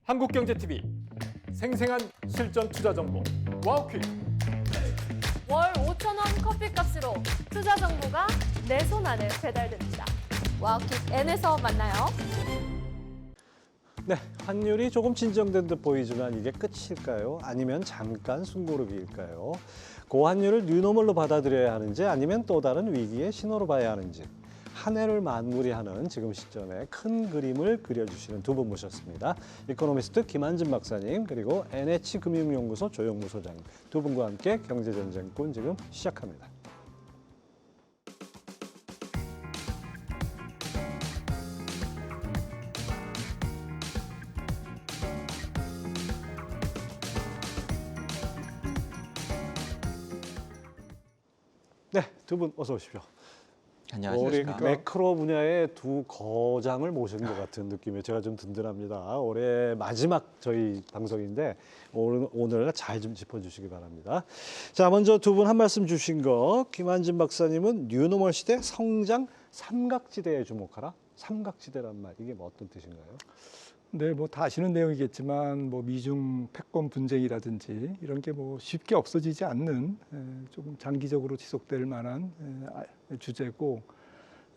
한국경제TV 생생한 실전 투자 정보 와우퀴. 월 5,000원 커피값으로 투자 정보가 내 손 안에 배달됩니다. 와우킥 N에서 만나요. 네, 환율이 조금 진정된 듯 보이지만 이게 끝일까요? 아니면 잠깐 숨고르기일까요? 고환율을 뉴노멀로 받아들여야 하는지 아니면 또 다른 위기의 신호로 봐야 하는지 한 해를 마무리하는 지금 시점에 큰 그림을 그려주시는 두 분 모셨습니다. 이코노미스트 김한진 박사님 그리고 NH금융연구소 조영무 소장님 두 분과 함께 경제전쟁꾼 지금 시작합니다. 네, 두 분 어서 오십시오. 우리 안녕하십니까. 매크로 분야의 두 거장을 모신 것 같은 느낌에 제가 좀 든든합니다. 올해 마지막 저희 방송인데 오늘 잘 좀 짚어주시기 바랍니다. 자, 먼저 두 분 한 말씀 주신 거 김한진 박사님은 뉴노멀 시대 성장 삼각지대에 주목하라. 삼각지대란 말 이게 뭐 어떤 뜻인가요? 네, 뭐 다 아시는 내용이겠지만 뭐 미중 패권 분쟁이라든지 이런 게 뭐 쉽게 없어지지 않는 조금 장기적으로 지속될 만한 주제고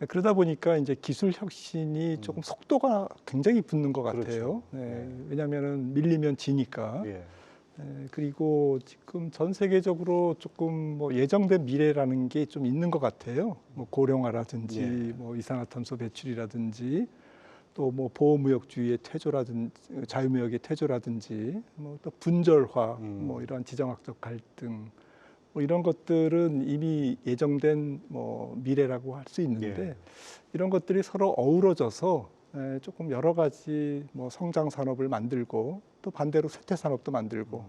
그러다 보니까 이제 기술 혁신이 조금 속도가 굉장히 붙는 것 같아요. 그렇죠. 네, 왜냐하면은 밀리면 지니까. 예. 그리고 지금 전 세계적으로 조금 뭐 예정된 미래라는 게 좀 있는 것 같아요. 뭐 고령화라든지 예. 뭐 이산화탄소 배출이라든지 또 뭐 보호무역주의의 퇴조라든지 자유무역의 퇴조라든지 뭐 또 분절화 뭐 이러한 지정학적 갈등 뭐 이런 것들은 이미 예정된 뭐 미래라고 할 수 있는데 예. 이런 것들이 서로 어우러져서 조금 여러 가지 뭐 성장 산업을 만들고 또 반대로 쇠퇴 산업도 만들고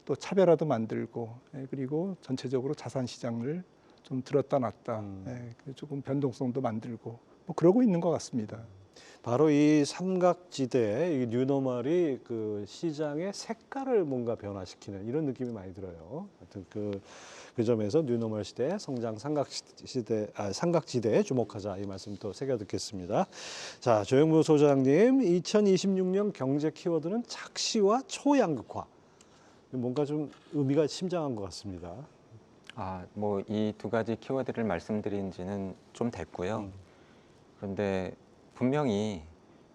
또 차별화도 만들고 그리고 전체적으로 자산 시장을 좀 들었다 놨다 조금 변동성도 만들고 뭐 그러고 있는 것 같습니다. 바로 이 삼각지대, 이 뉴노멀이 그 시장의 색깔을 뭔가 변화시키는 이런 느낌이 많이 들어요. 하여튼 그 점에서 뉴노멀 시대 성장 삼각지대에 주목하자 이 말씀 또 새겨 듣겠습니다. 자, 조영무 소장님, 2026년 경제 키워드는 착시와 초양극화. 뭔가 좀 의미가 심장한 것 같습니다. 뭐 이 두 가지 키워드를 말씀드린 지는 좀 됐고요. 그런데 분명히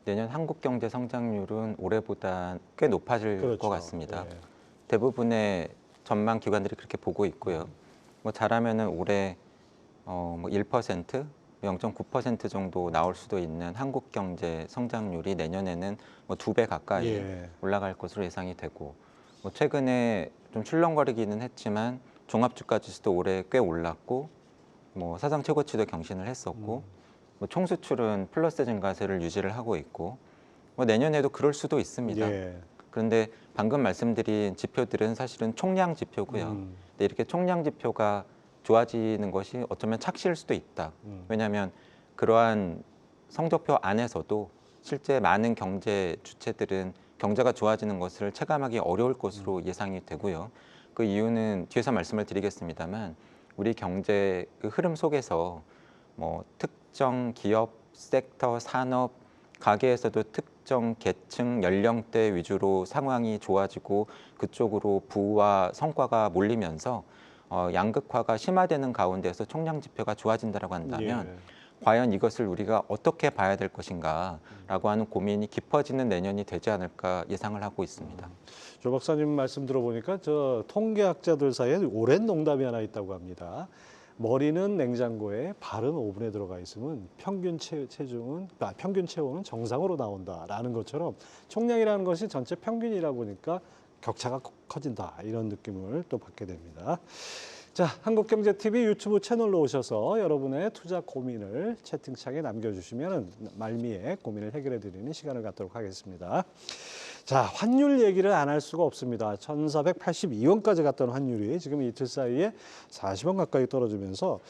내년 한국 경제 성장률은 올해보다 꽤 높아질 그렇죠. 것 같습니다. 예. 대부분의 전망 기관들이 그렇게 보고 있고요. 뭐 잘하면은 올해 뭐 1%, 0.9% 정도 나올 수도 있는 한국 경제 성장률이 내년에는 뭐 2배 가까이 예. 올라갈 것으로 예상이 되고, 뭐 최근에 좀 출렁거리기는 했지만 종합주가 지수도 올해 꽤 올랐고, 뭐 사상 최고치도 경신을 했었고, 뭐 총수출은 플러스 증가세를 유지를 하고 있고, 뭐 내년에도 그럴 수도 있습니다. 예. 그런데 방금 말씀드린 지표들은 사실은 총량 지표고요. 근데 이렇게 총량 지표가 좋아지는 것이 어쩌면 착시일 수도 있다. 왜냐하면 그러한 성적표 안에서도 실제 많은 경제 주체들은 경제가 좋아지는 것을 체감하기 어려울 것으로 예상이 되고요. 그 이유는 뒤에서 말씀을 드리겠습니다만 우리 경제 그 흐름 속에서 뭐 특정 기업, 섹터, 산업, 가계에서도 특정 계층, 연령대 위주로 상황이 좋아지고 그쪽으로 부와 성과가 몰리면서 양극화가 심화되는 가운데서 총량 지표가 좋아진다고 한다면 과연 이것을 우리가 어떻게 봐야 될 것인가라고 하는 고민이 깊어지는 내년이 되지 않을까 예상을 하고 있습니다. 조 박사님 말씀 들어보니까 저 통계학자들 사이에 오랜 농담이 하나 있다고 합니다. 머리는 냉장고에 발은 오븐에 들어가 있으면 평균 체온은 정상으로 나온다라는 것처럼 총량이라는 것이 전체 평균이라 보니까 격차가 커진다 이런 느낌을 또 받게 됩니다. 자, 한국경제TV 유튜브 채널로 오셔서 여러분의 투자 고민을 채팅창에 남겨주시면 말미에 고민을 해결해드리는 시간을 갖도록 하겠습니다. 자, 환율 얘기를 안 할 수가 없습니다. 1,482원까지 갔던 환율이 지금 이틀 사이에 40원 가까이 떨어지면서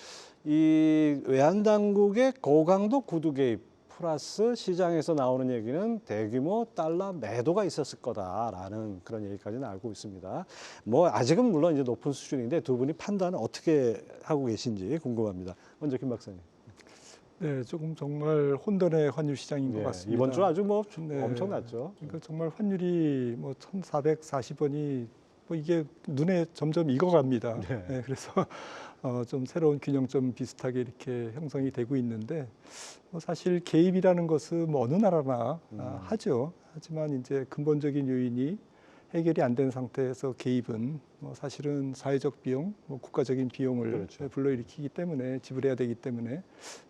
이 외환당국의 고강도 구두 개입 플러스 시장에서 나오는 얘기는 대규모 달러 매도가 있었을 거다라는 그런 얘기까지는 알고 있습니다. 뭐 아직은 물론 이제 높은 수준인데 두 분이 판단을 어떻게 하고 계신지 궁금합니다. 먼저 김 박사님. 네, 조금 정말 혼돈의 환율 시장인 것 예, 같습니다. 이번 주 아주 뭐 네. 엄청났죠. 그러니까 정말 환율이 뭐 1,440원이 뭐 이게 눈에 점점 익어갑니다. 네. 네, 그래서 좀 새로운 균형점 비슷하게 이렇게 형성이 되고 있는데 뭐 사실 개입이라는 것은 뭐 어느 나라나 하죠. 하지만 이제 근본적인 요인이 해결이 안 된 상태에서 개입은 뭐 사실은 사회적 비용, 뭐 국가적인 비용을 그렇죠. 불러일으키기 때문에 지불해야 되기 때문에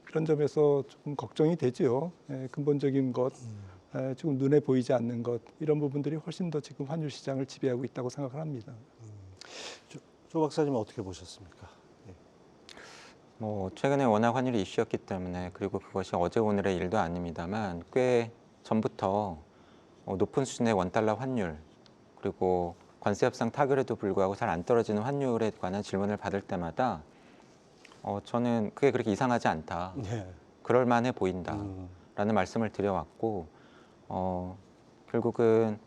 그런 점에서 조금 걱정이 되죠. 근본적인 것, 지금 눈에 보이지 않는 것 이런 부분들이 훨씬 더 지금 환율 시장을 지배하고 있다고 생각을 합니다. 조 박사님 어떻게 보셨습니까? 뭐 최근에 워낙 환율이 이슈였기 때문에 그리고 그것이 어제 오늘의 일도 아닙니다만 꽤 전부터 높은 수준의 원달러 환율 그리고 관세 협상 타결에도 불구하고 잘 안 떨어지는 환율에 관한 질문을 받을 때마다 저는 그게 그렇게 이상하지 않다. 네. 그럴 만해 보인다라는 말씀을 드려왔고 결국은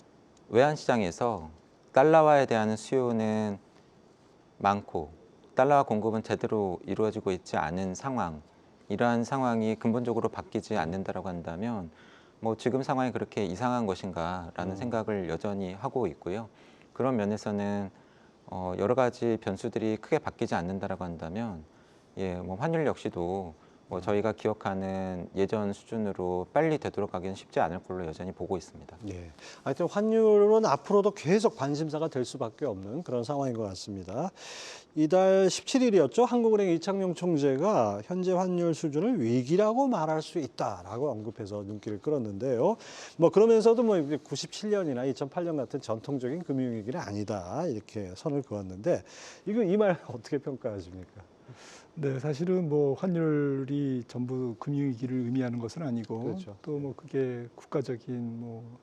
외환 시장에서 달러화에 대한 수요는 많고 달러화 공급은 제대로 이루어지고 있지 않은 상황, 이러한 상황이 근본적으로 바뀌지 않는다라고 한다면 뭐 지금 상황이 그렇게 이상한 것인가라는 생각을 여전히 하고 있고요. 그런 면에서는 여러 가지 변수들이 크게 바뀌지 않는다라고 한다면 뭐 환율 역시도 뭐 저희가 기억하는 예전 수준으로 빨리 되돌아가기는 쉽지 않을 걸로 여전히 보고 있습니다. 예. 하여튼 환율은 앞으로도 계속 관심사가 될 수밖에 없는 그런 상황인 것 같습니다. 이달 17일이었죠. 한국은행 이창용 총재가 현재 환율 수준을 위기라고 말할 수 있다라고 언급해서 눈길을 끌었는데요. 뭐 그러면서도 뭐 97년이나 2008년 같은 전통적인 금융위기는 아니다 이렇게 선을 그었는데 이 말 어떻게 평가하십니까? 네, 사실은 뭐 환율이 전부 금융위기를 의미하는 것은 아니고 그렇죠. 또 뭐 그게 국가적인 뭐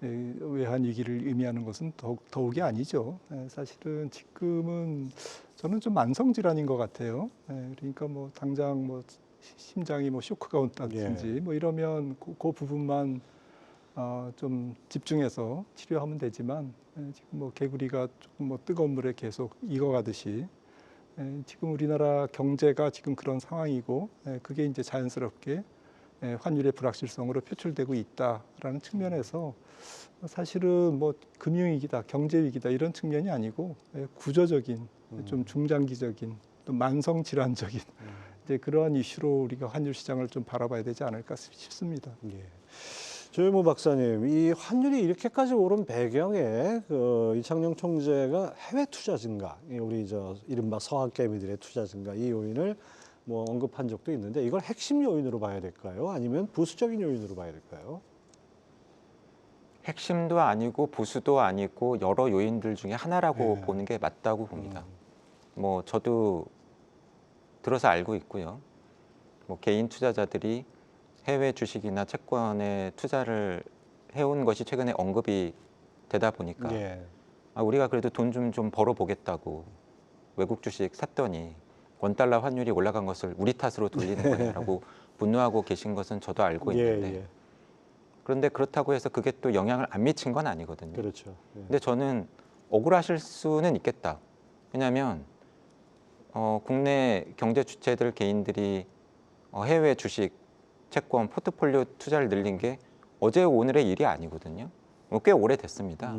외환 위기를 의미하는 것은 더욱이 아니죠. 사실은 지금은 저는 좀 만성 질환인 것 같아요. 그러니까 뭐 당장 뭐 심장이 뭐 쇼크가 온다든지 뭐 이러면 그 부분만 좀 집중해서 치료하면 되지만 지금 뭐 개구리가 조금 뭐 뜨거운 물에 계속 익어가듯이 지금 우리나라 경제가 지금 그런 상황이고 그게 이제 자연스럽게 환율의 불확실성으로 표출되고 있다라는 측면에서 사실은 뭐 금융위기다, 경제위기다 이런 측면이 아니고 구조적인 좀 중장기적인 또 만성질환적인 이제 그러한 이슈로 우리가 환율 시장을 좀 바라봐야 되지 않을까 싶습니다. 예. 조현무 박사님, 이 환율이 이렇게까지 오른 배경에 이창용 총재가 해외 투자 증가, 우리 이른바 서학개미들의 투자 증가 이 요인을 뭐 언급한 적도 있는데 이걸 핵심 요인으로 봐야 될까요? 아니면 부수적인 요인으로 봐야 될까요? 핵심도 아니고 부수도 아니고 여러 요인들 중에 하나라고 네. 보는 게 맞다고 봅니다. 뭐 저도 들어서 알고 있고요. 뭐 개인 투자자들이 해외 주식이나 채권에 투자를 해온 것이 최근에 언급이 되다 보니까 예. 우리가 그래도 돈 좀 벌어보겠다고 외국 주식 샀더니 원달러 환율이 올라간 것을 우리 탓으로 돌리는 거냐라고 분노하고 계신 것은 저도 알고 있는데 예. 그런데 그렇다고 해서 그게 또 영향을 안 미친 건 아니거든요. 그렇죠. 예. 근데 저는 억울하실 수는 있겠다. 왜냐하면 국내 경제 주체들 개인들이 해외 주식, 채권, 포트폴리오 투자를 늘린 게 어제 오늘의 일이 아니거든요. 꽤 오래됐습니다.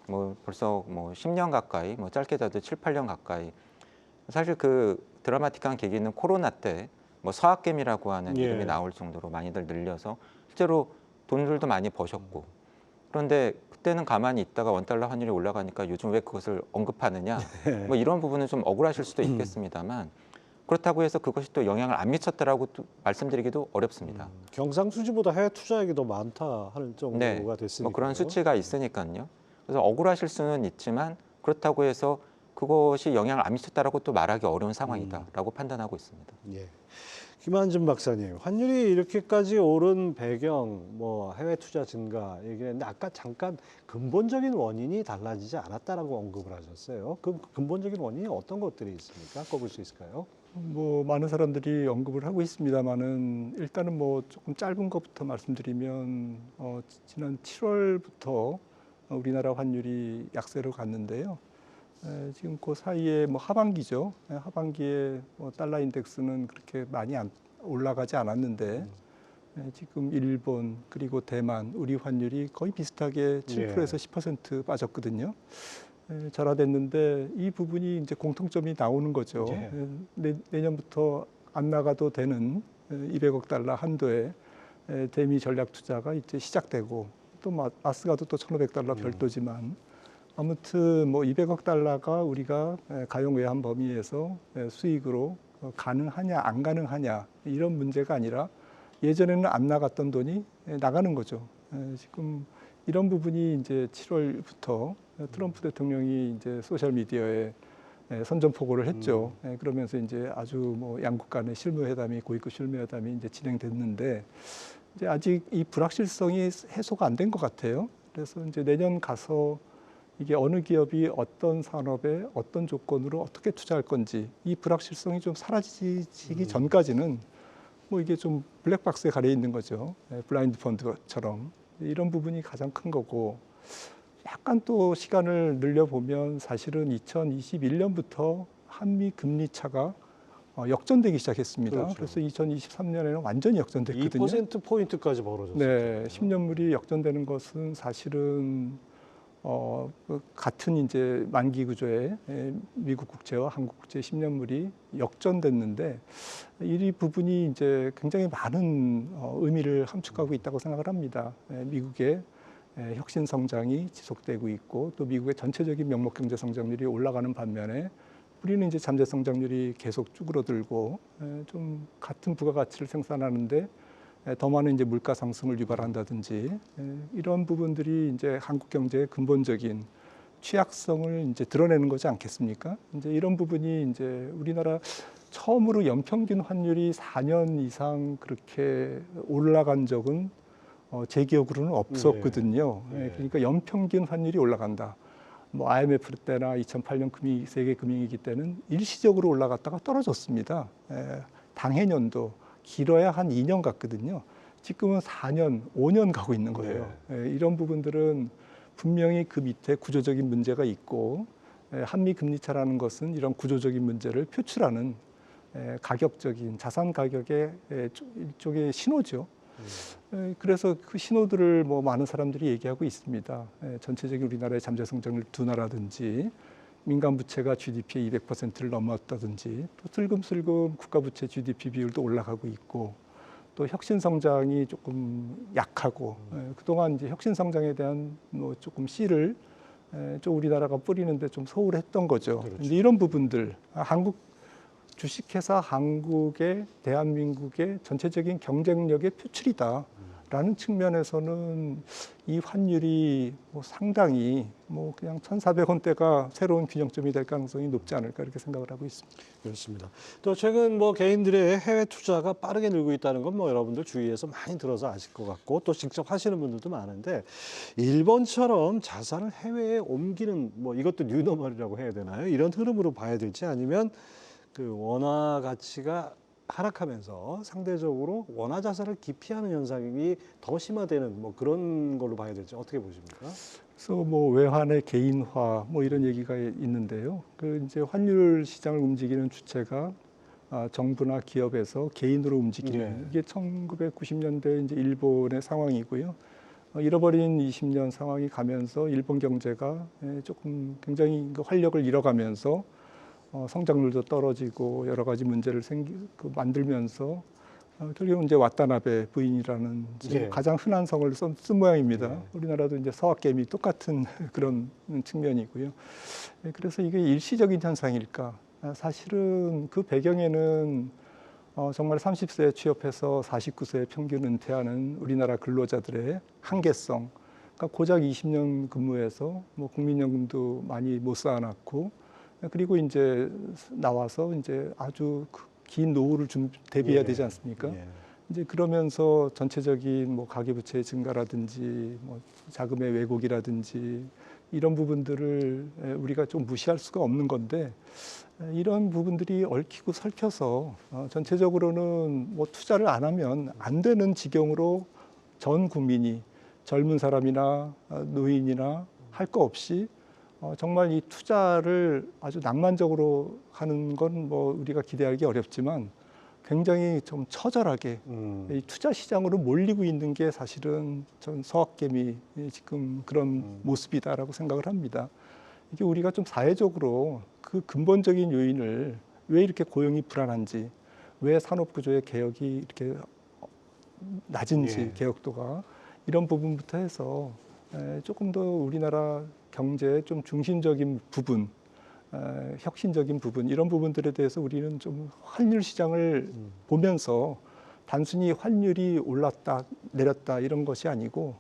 뭐 벌써 뭐 10년 가까이, 뭐 짧게 잡도 7, 8년 가까이. 사실 그 드라마틱한 계기는 코로나 때 뭐 서학개미라고 하는 이름이 나올 정도로 많이들 늘려서 실제로 돈들도 많이 버셨고 그런데 그때는 가만히 있다가 원달러 환율이 올라가니까 요즘 왜 그것을 언급하느냐 뭐 이런 부분은 좀 억울하실 수도 있겠습니다만 그렇다고 해서 그것이 또 영향을 안 미쳤다라고 또 말씀드리기도 어렵습니다. 경상수지보다 해외 투자액이 더 많다 하는 정도가 네, 됐으니까. 뭐 그런 수치가 있으니까요. 그래서 억울하실 수는 있지만 그렇다고 해서 그것이 영향을 안 미쳤다라고 또 말하기 어려운 상황이다라고 판단하고 있습니다. 예. 김한준 박사님, 환율이 이렇게까지 오른 배경, 뭐 해외 투자 증가 얘기했는데 아까 잠깐 근본적인 원인이 달라지지 않았다라고 언급을 하셨어요. 그 근본적인 원인이 어떤 것들이 있습니까? 꼽을 수 있을까요? 뭐 많은 사람들이 언급을 하고 있습니다만은 일단은 뭐 조금 짧은 것부터 말씀드리면 지난 7월부터 우리나라 환율이 약세로 갔는데요. 지금 그 사이에 뭐 하반기죠. 하반기에 뭐 달러 인덱스는 그렇게 많이 안 올라가지 않았는데 지금 일본 그리고 대만 우리 환율이 거의 비슷하게 7%에서 10% 빠졌거든요. 절하됐는데 이 부분이 이제 공통점이 나오는 거죠. 내년부터 안 나가도 되는 200억 달러 한도의 대미 전략 투자가 이제 시작되고 또 마스가도 또 1,500달러 별도지만 아무튼 뭐 200억 달러가 우리가 가용 외환 범위에서 수익으로 가능하냐 안 가능하냐 이런 문제가 아니라 예전에는 안 나갔던 돈이 나가는 거죠. 지금 이런 부분이 이제 7월부터 트럼프 대통령이 이제 소셜 미디어에 선전포고를 했죠. 그러면서 이제 아주 뭐 양국 간의 실무회담이 고위급 실무회담이 이제 진행됐는데 이제 아직 이 불확실성이 해소가 안 된 것 같아요. 그래서 이제 내년 가서 이게 어느 기업이 어떤 산업에 어떤 조건으로 어떻게 투자할 건지 이 불확실성이 좀 사라지기 전까지는 뭐 이게 좀 블랙박스에 가려 있는 거죠. 블라인드 펀드처럼 이런 부분이 가장 큰 거고 약간 또 시간을 늘려보면 사실은 2021년부터 한미 금리 차가 역전되기 시작했습니다. 그렇죠. 그래서 2023년에는 완전히 역전됐거든요. 2%포인트까지 벌어졌어요. 네, 10년물이 역전되는 것은 사실은 같은 이제 만기 구조의 미국 국채와 한국 국채 10년물이 역전됐는데 이 부분이 이제 굉장히 많은 의미를 함축하고 있다고 생각을 합니다. 미국의 혁신 성장이 지속되고 있고 또 미국의 전체적인 명목 경제 성장률이 올라가는 반면에 우리는 이제 잠재 성장률이 계속 쭈그러들고 좀 같은 부가가치를 생산하는데 더 많은 이제 물가 상승을 유발한다든지 이런 부분들이 이제 한국 경제의 근본적인 취약성을 이제 드러내는 거지 않겠습니까? 이제 이런 부분이 이제 우리나라 처음으로 연평균 환율이 4년 이상 그렇게 올라간 적은 제 기억으로는 없었거든요. 그러니까 연평균 환율이 올라간다. 뭐 IMF 때나 2008년 세계 금융위기 때는 일시적으로 올라갔다가 떨어졌습니다. 당해년도 길어야 한 2년 갔거든요. 지금은 4년, 5년 가고 있는 거예요. 이런 부분들은 분명히 그 밑에 구조적인 문제가 있고 한미 금리 차라는 것은 이런 구조적인 문제를 표출하는 가격적인 자산 가격의 일종의 신호죠. 그래서 그 신호들을 뭐 많은 사람들이 얘기하고 있습니다. 전체적인 우리나라의 잠재 성장률 둔화라든지 민간 부채가 GDP의 200%를 넘었다든지 또 슬금슬금 국가 부채 GDP 비율도 올라가고 있고 또 혁신 성장이 조금 약하고 그동안 이제 혁신 성장에 대한 뭐 조금 씨를 좀 우리나라가 뿌리는데 좀 소홀했던 거죠. 그렇죠. 근데 이런 부분들 한국 주식회사 한국의 대한민국의 전체적인 경쟁력의 표출이다라는 측면에서는 이 환율이 뭐 상당히 뭐 그냥 1,400원대가 새로운 균형점이 될 가능성이 높지 않을까 이렇게 생각을 하고 있습니다. 그렇습니다. 또 최근 뭐 개인들의 해외 투자가 빠르게 늘고 있다는 건 뭐 여러분들 주위에서 많이 들어서 아실 것 같고 또 직접 하시는 분들도 많은데 일본처럼 자산을 해외에 옮기는 뭐 이것도 뉴노멀이라고 해야 되나요? 이런 흐름으로 봐야 될지 아니면 그 원화 가치가 하락하면서 상대적으로 원화 자산을 기피하는 현상이 더 심화되는 뭐 그런 걸로 봐야 될지 어떻게 보십니까? 그래서 뭐 외환의 개인화 뭐 이런 얘기가 있는데요. 그 이제 환율 시장을 움직이는 주체가 정부나 기업에서 개인으로 움직이는 이게 1990년대 이제 일본의 상황이고요. 잃어버린 20년 상황이 가면서 일본 경제가 조금 굉장히 활력을 잃어가면서 성장률도 떨어지고 여러 가지 문제를 만들면서 결국은 이제 와타나베 부인이라는 가장 흔한 성을 쓴 모양입니다. 우리나라도 이제 서학개미 똑같은 그런 측면이고요. 그래서 이게 일시적인 현상일까? 사실은 그 배경에는 정말 30세에 취업해서 49세에 평균 은퇴하는 우리나라 근로자들의 한계성, 그러니까 고작 20년 근무해서 뭐 국민연금도 많이 못 쌓아놨고 그리고 이제 나와서 이제 아주 긴 노후를 대비해야 되지 않습니까? 이제 그러면서 전체적인 뭐 가계부채의 증가라든지 뭐 자금의 왜곡이라든지 이런 부분들을 우리가 좀 무시할 수가 없는 건데 이런 부분들이 얽히고 설켜서 전체적으로는 뭐 투자를 안 하면 안 되는 지경으로 전 국민이 젊은 사람이나 노인이나 할 거 없이 정말 이 투자를 아주 낭만적으로 하는 건 뭐 우리가 기대하기 어렵지만 굉장히 좀 처절하게 이 투자 시장으로 몰리고 있는 게 사실은 전 서학개미 지금 그런 모습이다라고 생각을 합니다. 이게 우리가 좀 사회적으로 그 근본적인 요인을 왜 이렇게 고용이 불안한지, 왜 산업 구조의 개혁이 이렇게 낮은지 예. 개혁도가 이런 부분부터 해서 조금 더 우리나라 경제의 좀 중심적인 부분, 혁신적인 부분 이런 부분들에 대해서 우리는 좀 환율 시장을 보면서 단순히 환율이 올랐다 내렸다 이런 것이 아니고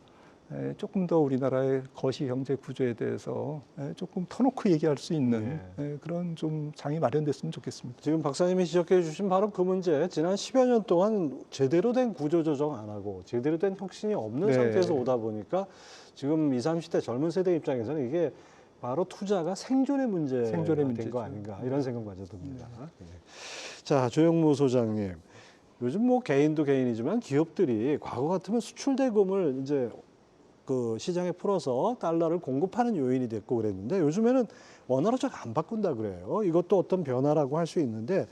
조금 더 우리나라의 거시 경제 구조에 대해서 조금 터놓고 얘기할 수 있는 그런 좀 장이 마련됐으면 좋겠습니다. 지금 박사님이 지적해 주신 바로 그 문제, 지난 10여 년 동안 제대로 된 구조조정 안 하고 제대로 된 혁신이 없는 네. 상태에서 오다 보니까 지금 20, 30대 젊은 세대 입장에서는 이게 바로 투자가 생존의 문제가 생존의 된 문제죠. 거 아닌가 이런 생각마저 듭니다. 예. 자, 조영무 소장님, 요즘 뭐 개인도 개인이지만 기업들이 과거 같으면 수출 대금을 이제 그 시장에 풀어서 달러를 공급하는 요인이 됐고 그랬는데 요즘에는 원화로 잘 안 바꾼다 그래요. 이것도 어떤 변화라고 할 수 있는데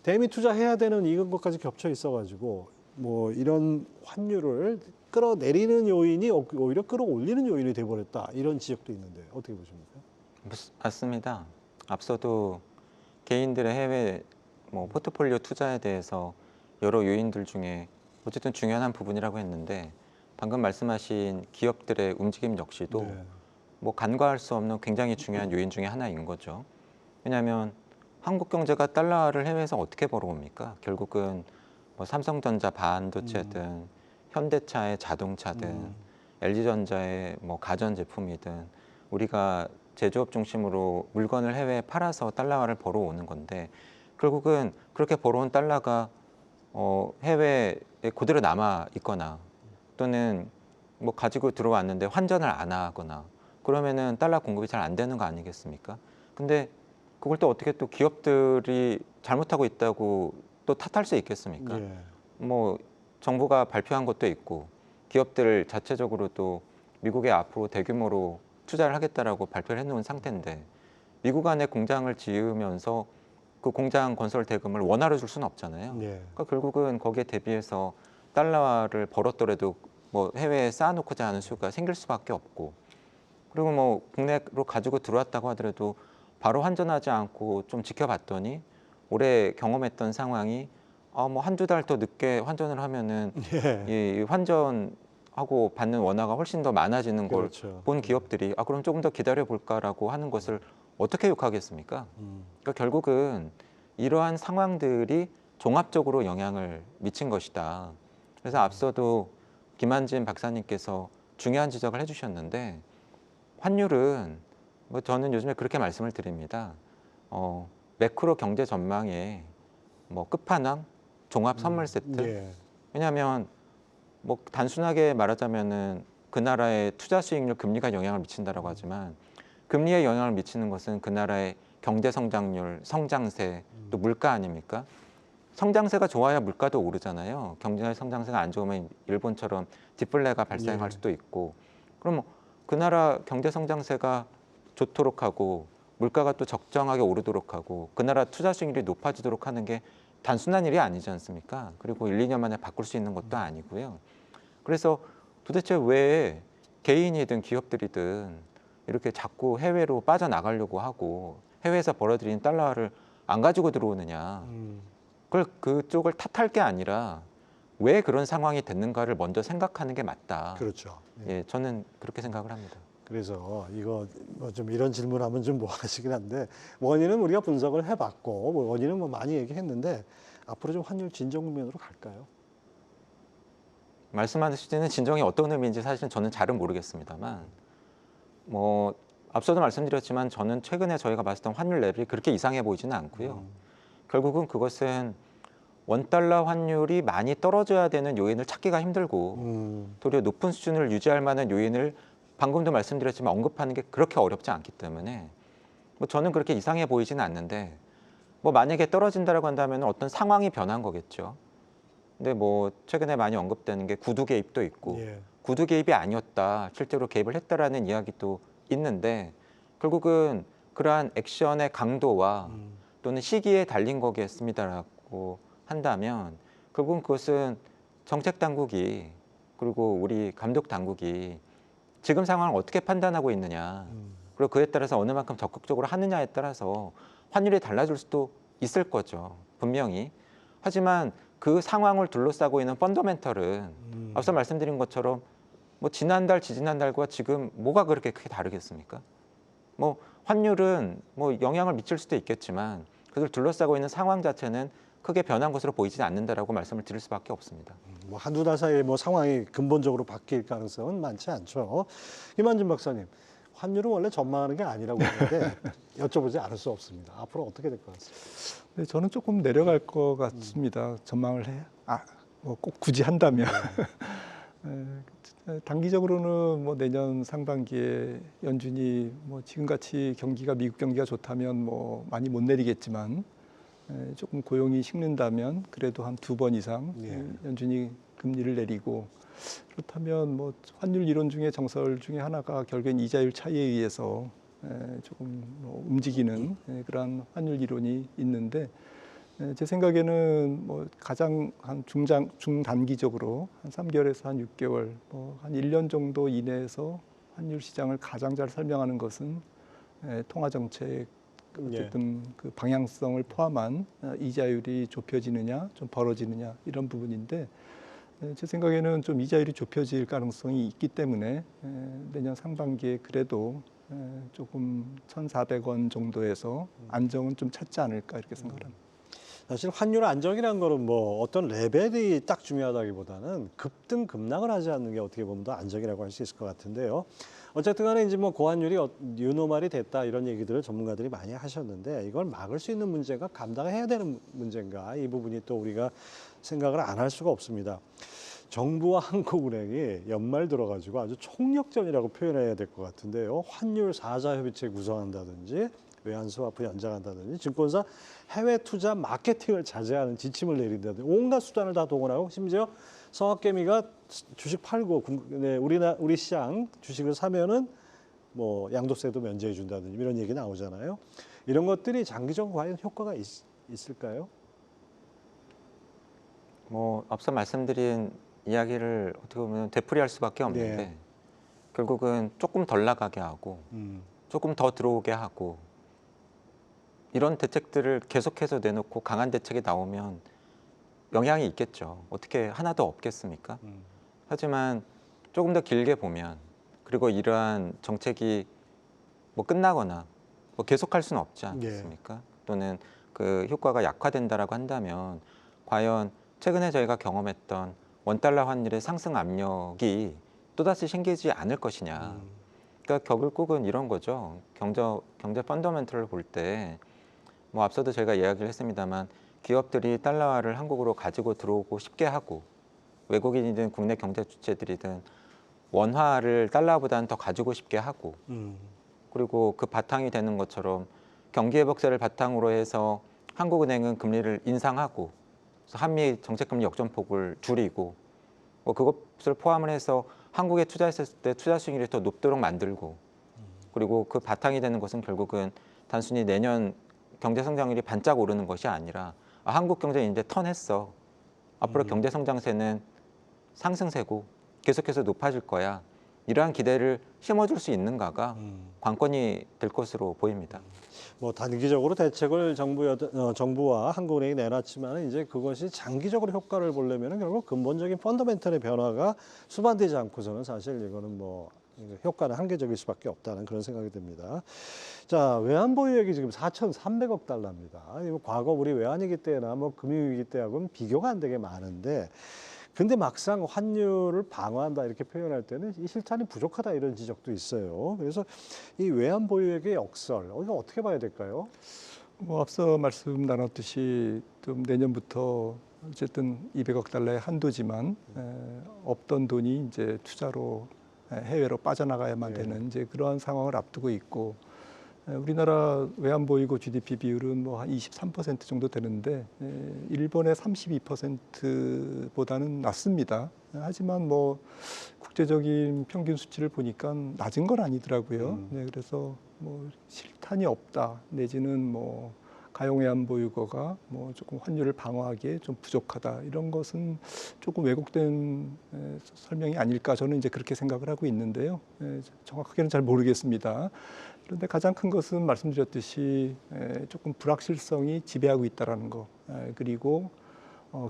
대미 투자해야 되는 이런 것까지 겹쳐 있어가지고 뭐 이런 환율을 끌어내리는 요인이 오히려 끌어올리는 요인이 돼버렸다 이런 지적도 있는데 어떻게 보십니까? 맞습니다. 앞서도 개인들의 해외 포트폴리오 투자에 대해서 여러 요인들 중에 어쨌든 중요한 한 부분이라고 했는데 방금 말씀하신 기업들의 움직임 역시도 뭐 간과할 수 없는 굉장히 중요한 요인 중에 하나인 거죠. 왜냐하면 한국 경제가 달러를 해외에서 어떻게 벌어옵니까? 결국은 뭐 삼성전자 반도체든 현대차의 자동차든 LG전자의 뭐 가전제품이든 우리가 제조업 중심으로 물건을 해외에 팔아서 달러화를 벌어오는 건데 결국은 그렇게 벌어온 달러가 해외에 그대로 남아 있거나 또는 뭐 가지고 들어왔는데 환전을 안 하거나 그러면은 달러 공급이 잘 안 되는 거 아니겠습니까? 근데 그걸 또 어떻게 또 기업들이 잘못하고 있다고 또 탓할 수 있겠습니까? 예. 뭐 정부가 발표한 것도 있고 기업들 자체적으로 또 미국에 앞으로 대규모로 투자를 하겠다라고 발표를 해놓은 상태인데 미국 안에 공장을 지으면서 그 공장 건설 대금을 원화로 줄 수는 없잖아요. 예. 그러니까 결국은 거기에 대비해서 달러화를 벌었더라도 뭐 해외에 쌓아놓고자 하는 수요가 생길 수밖에 없고 그리고 뭐 국내로 가지고 들어왔다고 하더라도 바로 환전하지 않고 좀 지켜봤더니 올해 경험했던 상황이 뭐 한두 달 더 늦게 환전을 하면은 이 환전하고 받는 원화가 훨씬 더 많아지는 걸 그렇죠. 본 기업들이 그럼 조금 더 기다려 볼까라고 하는 것을 어떻게 욕하겠습니까? 그러니까 결국은 이러한 상황들이 종합적으로 영향을 미친 것이다. 그래서 앞서도 김한진 박사님께서 중요한 지적을 해주셨는데 환율은 뭐 저는 요즘에 그렇게 말씀을 드립니다. 매크로 경제 전망에 뭐 끝판왕 종합 선물 세트. 예. 왜냐하면 뭐 단순하게 말하자면은 그 나라의 투자 수익률 금리가 영향을 미친다라고 하지만 금리에 영향을 미치는 것은 그 나라의 경제 성장률, 성장세, 또 물가 아닙니까? 성장세가 좋아야 물가도 오르잖아요. 경제 성장세가 안 좋으면 일본처럼 디플레가 발생할 수도 있고 그럼 그 나라 경제 성장세가 좋도록 하고 물가가 또 적정하게 오르도록 하고 그 나라 투자 수익률이 높아지도록 하는 게 단순한 일이 아니지 않습니까? 그리고 1, 2년 만에 바꿀 수 있는 것도 아니고요. 그래서 도대체 왜 개인이든 기업들이든 이렇게 자꾸 해외로 빠져나가려고 하고 해외에서 벌어들인 달러를 안 가지고 들어오느냐. 그걸 그쪽을 탓할 게 아니라 왜 그런 상황이 됐는가를 먼저 생각하는 게 맞다. 그렇죠. 예, 저는 그렇게 생각을 합니다. 그래서 이거 뭐 좀 이런 질문하면 좀 뭐하시긴 한데 원인은 우리가 분석을 해봤고 뭐 원인은 뭐 많이 얘기했는데 앞으로 좀 환율 진정 국면으로 갈까요? 말씀하시는 진정이 어떤 의미인지 사실은 저는 잘은 모르겠습니다만 뭐 앞서도 말씀드렸지만 저는 최근에 저희가 봤었던 환율 레벨이 그렇게 이상해 보이지는 않고요. 결국은 그것은 원달러 환율이 많이 떨어져야 되는 요인을 찾기가 힘들고 도리어 높은 수준을 유지할 만한 요인을 방금도 말씀드렸지만 언급하는 게 그렇게 어렵지 않기 때문에 뭐 저는 그렇게 이상해 보이지는 않는데 뭐 만약에 떨어진다라고 한다면 어떤 상황이 변한 거겠죠. 근데 뭐 최근에 많이 언급되는 게 구두 개입도 있고 구두 개입이 아니었다, 실제로 개입을 했다라는 이야기도 있는데 결국은 그러한 액션의 강도와 또는 시기에 달린 거겠습니다라고 한다면 결국은 그것은 정책 당국이 그리고 우리 감독 당국이 지금 상황을 어떻게 판단하고 있느냐 그리고 그에 따라서 어느 만큼 적극적으로 하느냐에 따라서 환율이 달라질 수도 있을 거죠. 분명히. 하지만 그 상황을 둘러싸고 있는 펀더멘털은 앞서 말씀드린 것처럼 뭐 지난달, 지지난달과 지금 뭐가 그렇게 크게 다르겠습니까? 뭐 환율은 뭐 영향을 미칠 수도 있겠지만 그걸 둘러싸고 있는 상황 자체는 크게 변한 것으로 보이지 않는다라고 말씀을 드릴 수밖에 없습니다. 뭐 한두 달 사이에 뭐 상황이 근본적으로 바뀔 가능성은 많지 않죠. 김한준 박사님, 환율은 원래 전망하는 게 아니라고 하는데 여쭤보지 않을 수 없습니다. 앞으로 어떻게 될 것 같습니다. 네, 저는 조금 내려갈 것 같습니다. 전망을 뭐 꼭 굳이 한다면. 단기적으로는 뭐 내년 상반기에 연준이 뭐 지금같이 미국 경기가 좋다면 뭐 많이 못 내리겠지만 조금 고용이 식는다면 그래도 한 2번 이상 연준이 금리를 내리고 그렇다면 뭐 환율 이론 중에 정설 중에 하나가 결국엔 이자율 차이에 의해서 조금 뭐 움직이는 그러한 환율 이론이 있는데 제 생각에는 뭐 가장 한 중단기적으로 한 3개월에서 한 6개월, 뭐 한 1년 정도 이내에서 환율 시장을 가장 잘 설명하는 것은 통화 정책 어쨌든 그 방향성을 포함한 이자율이 좁혀지느냐, 좀 벌어지느냐 이런 부분인데 제 생각에는 좀 이자율이 좁혀질 가능성이 있기 때문에 내년 상반기에 그래도 조금 1,400원 정도에서 안정은 좀 찾지 않을까 이렇게 생각합니다. 사실 환율 안정이라는 거는 뭐 어떤 레벨이 딱 중요하다기보다는 급등 급락을 하지 않는 게 어떻게 보면 더 안정이라고 할 수 있을 것 같은데요. 어쨌든 간에 이제 뭐 고환율이 뉴노멀이 됐다 이런 얘기들을 전문가들이 많이 하셨는데 이걸 막을 수 있는 문제가 감당해야 되는 문제인가 이 부분이 또 우리가 생각을 안 할 수가 없습니다. 정부와 한국은행이 연말 들어가지고 아주 총력전이라고 표현해야 될 것 같은데요. 환율 4자 협의체 구성한다든지 외환스와프 연장한다든지 증권사 해외 투자 마케팅을 자제하는 지침을 내린다든지 온갖 수단을 다 동원하고 심지어 성학개미가 주식 팔고 우리 시장 주식을 사면은 뭐 양도세도 면제해 준다든지 이런 얘기 나오잖아요. 이런 것들이 장기적으로 과연 효과가 있을까요? 뭐 앞서 말씀드린 이야기를 어떻게 보면 되풀이할 수밖에 없는데 결국은 조금 덜 나가게 하고 조금 더 들어오게 하고 이런 대책들을 계속해서 내놓고 강한 대책이 나오면 영향이 있겠죠. 어떻게 하나도 없겠습니까? 하지만 조금 더 길게 보면 그리고 이러한 정책이 뭐 끝나거나 뭐 계속할 수는 없지 않겠습니까? 또는 그 효과가 약화된다라고 한다면 과연 최근에 저희가 경험했던 원달러 환율의 상승 압력이 또다시 생기지 않을 것이냐. 그러니까 결국은 이런 거죠. 경제 펀더멘털을 볼 때 뭐 앞서도 저희가 이야기를 했습니다만 기업들이 달러화를 한국으로 가지고 들어오고 쉽게 하고 외국인이든 국내 경제 주체들이든 원화를 달러보다는 더 가지고 싶게 하고 그리고 그 바탕이 되는 것처럼 경기회복세를 바탕으로 해서 한국은행은 금리를 인상하고 한미 정책금리 역전폭을 줄이고 뭐 그것을 포함을 해서 한국에 투자했을 때 투자 수익률이 더 높도록 만들고 그리고 그 바탕이 되는 것은 결국은 단순히 내년 경제 성장률이 반짝 오르는 것이 아니라 한국 경제 이제 턴했어. 앞으로 경제 성장세는 상승세고 계속해서 높아질 거야. 이러한 기대를 심어줄 수 있는가가 관건이 될 것으로 보입니다. 뭐 단기적으로 대책을 정부와 한국은행이 내놨지만 이제 그것이 장기적으로 효과를 보려면 결국 근본적인 펀더멘털의 변화가 수반되지 않고서는 사실 이거는 뭐 효과는 한계적일 수밖에 없다는 그런 생각이 듭니다. 자, 외환 보유액이 지금 4,300억 달러입니다. 과거 우리 외환위기 때나 뭐 금융위기 때하고는 비교가 안 되게 많은데 근데 막상 환율을 방어한다 이렇게 표현할 때는 이 실탄이 부족하다 이런 지적도 있어요. 그래서 이 외환 보유액의 역설, 이거 어떻게 봐야 될까요? 뭐 앞서 말씀 나눴듯이 좀 내년부터 어쨌든 200억 달러의 한도지만 없던 돈이 이제 투자로 해외로 빠져나가야만 되는 이제 그러한 상황을 앞두고 있고 우리나라 외환 보유고 GDP 비율은 뭐 한 23% 정도 되는데 일본의 32%보다는 낮습니다. 하지만 뭐 국제적인 평균 수치를 보니까 낮은 건 아니더라고요. 네, 그래서 뭐 실탄이 없다 내지는 뭐 가용 외환보유고가 뭐 조금 환율을 방어하기에 좀 부족하다 이런 것은 조금 왜곡된 설명이 아닐까 저는 이제 그렇게 생각을 하고 있는데요. 정확하게는 잘 모르겠습니다. 그런데 가장 큰 것은 말씀드렸듯이 조금 불확실성이 지배하고 있다라는 거. 그리고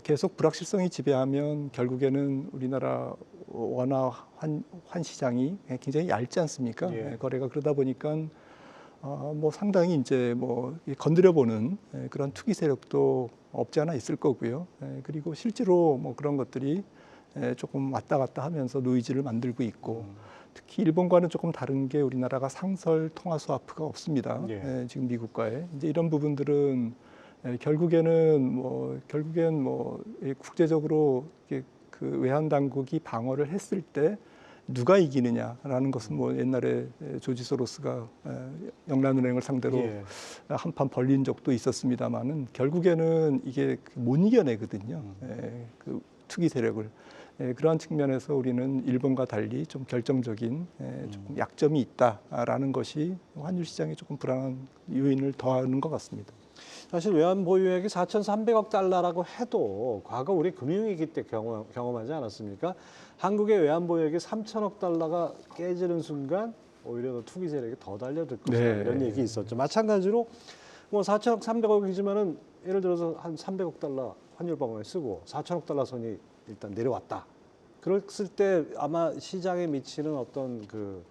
계속 불확실성이 지배하면 결국에는 우리나라 원화 환 시장이 굉장히 얇지 않습니까? 예. 거래가 그러다 보니까 뭐 상당히 이제 뭐 건드려 보는 그런 투기 세력도 없지 않아 있을 거고요. 그리고 실제로 뭐 그런 것들이 조금 왔다 갔다 하면서 노이즈를 만들고 있고 특히 일본과는 조금 다른 게 우리나라가 상설 통화 스와프가 없습니다. 예. 지금 미국과의 이제 이런 부분들은 결국엔 뭐 국제적으로 그 외환 당국이 방어를 했을 때 누가 이기느냐라는 것은 뭐 옛날에 조지 소로스가 영란은행을 상대로 예. 한판 벌린 적도 있었습니다만은 결국에는 이게 못 이겨내거든요. 그 투기 세력을. 그러한 측면에서 우리는 일본과 달리 좀 결정적인 조금 약점이 있다라는 것이 환율 시장에 조금 불안한 요인을 더하는 것 같습니다. 사실 외환 보유액이 4,300억 달러라고 해도 과거 우리 금융위기 때 경험하지 않았습니까? 한국의 외환 보유액이 3,000억 달러가 깨지는 순간 오히려 더 투기 세력이 더 달려들 것이다 네. 이런 얘기 있었죠. 마찬가지로 뭐 4,000억, 300억이지만은 예를 들어서 한 300억 달러 환율 방어에 쓰고 4,000억 달러 선이 일단 내려왔다. 그랬을 때 아마 시장에 미치는 어떤 그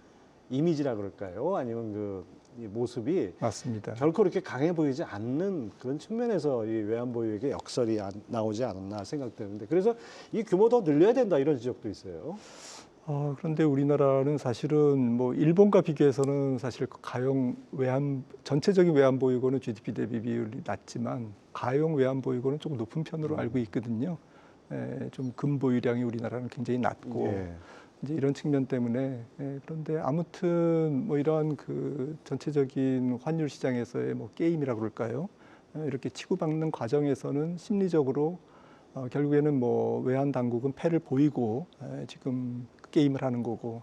이미지라 그럴까요? 아니면 이 모습이 맞습니다. 결코 이렇게 강해 보이지 않는 그런 측면에서 이 외환 보유액의 역설이 나오지 않았나 생각되는데 그래서 이 규모 더 늘려야 된다 이런 지적도 있어요. 그런데 우리나라는 사실은 뭐 일본과 비교해서는 사실 가용 외환 전체적인 외환 보유고는 GDP 대비 비율이 낮지만 가용 외환 보유고는 조금 높은 편으로 알고 있거든요. 좀 금보유량이 우리나라는 굉장히 낮고 예. 이제 이런 측면 때문에 그런데 아무튼 뭐 이러한 그 전체적인 환율 시장에서의 뭐 게임이라 그럴까요? 이렇게 치고받는 과정에서는 심리적으로 결국에는 뭐 외환 당국은 패를 보이고 지금 게임을 하는 거고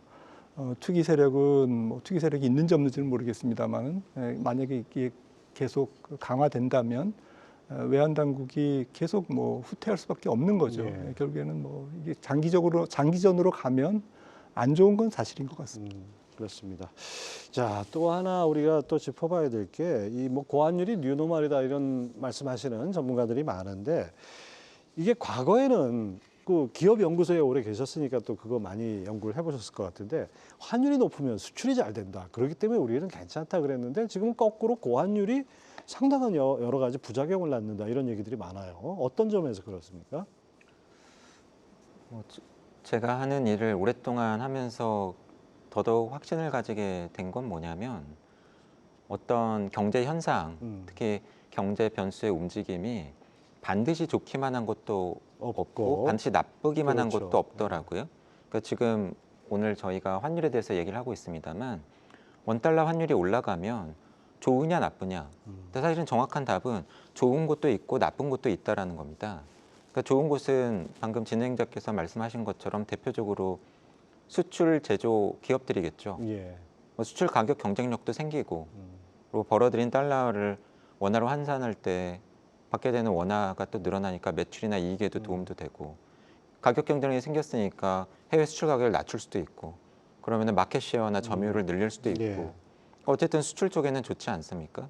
투기 세력은 뭐 투기 세력이 있는지 없는지는 모르겠습니다만 만약에 이게 계속 강화된다면 외환 당국이 계속 뭐 후퇴할 수밖에 없는 거죠. 예. 결국에는 뭐 이게 장기전으로 가면 안 좋은 건 사실인 것 같습니다. 그렇습니다. 자, 또 하나 우리가 또 짚어봐야 될 게 이 뭐 고환율이 뉴노멀이다 이런 말씀하시는 전문가들이 많은데 이게 과거에는 그 기업 연구소에 오래 계셨으니까 또 그거 많이 연구를 해보셨을 것 같은데 환율이 높으면 수출이 잘 된다. 그렇기 때문에 우리는 괜찮다 그랬는데 지금 거꾸로 고환율이 상당한 여러 가지 부작용을 낳는다 이런 얘기들이 많아요. 어떤 점에서 그렇습니까? 제가 하는 일을 오랫동안 하면서 더더욱 확신을 가지게 된 건 뭐냐면 어떤 경제 현상, 특히 경제 변수의 움직임이 반드시 좋기만 한 것도 없고 반드시 나쁘기만 한 그렇죠. 것도 없더라고요. 그러니까 지금 오늘 저희가 환율에 대해서 얘기를 하고 있습니다만 원달러 환율이 올라가면 좋으냐 나쁘냐. 근데 사실은 정확한 답은 좋은 것도 있고 나쁜 것도 있다라는 겁니다. 그러니까 좋은 곳은 방금 진행자께서 말씀하신 것처럼 대표적으로 수출 제조 기업들이겠죠. 예. 뭐 수출 가격 경쟁력도 생기고 그리고 벌어들인 달러를 원화로 환산할 때 받게 되는 원화가 또 늘어나니까 매출이나 이익에도 도움도 되고 가격 경쟁력이 생겼으니까 해외 수출 가격을 낮출 수도 있고 그러면 마켓 쉐어나 점유율을 늘릴 수도 있고 예. 어쨌든 수출 쪽에는 좋지 않습니까?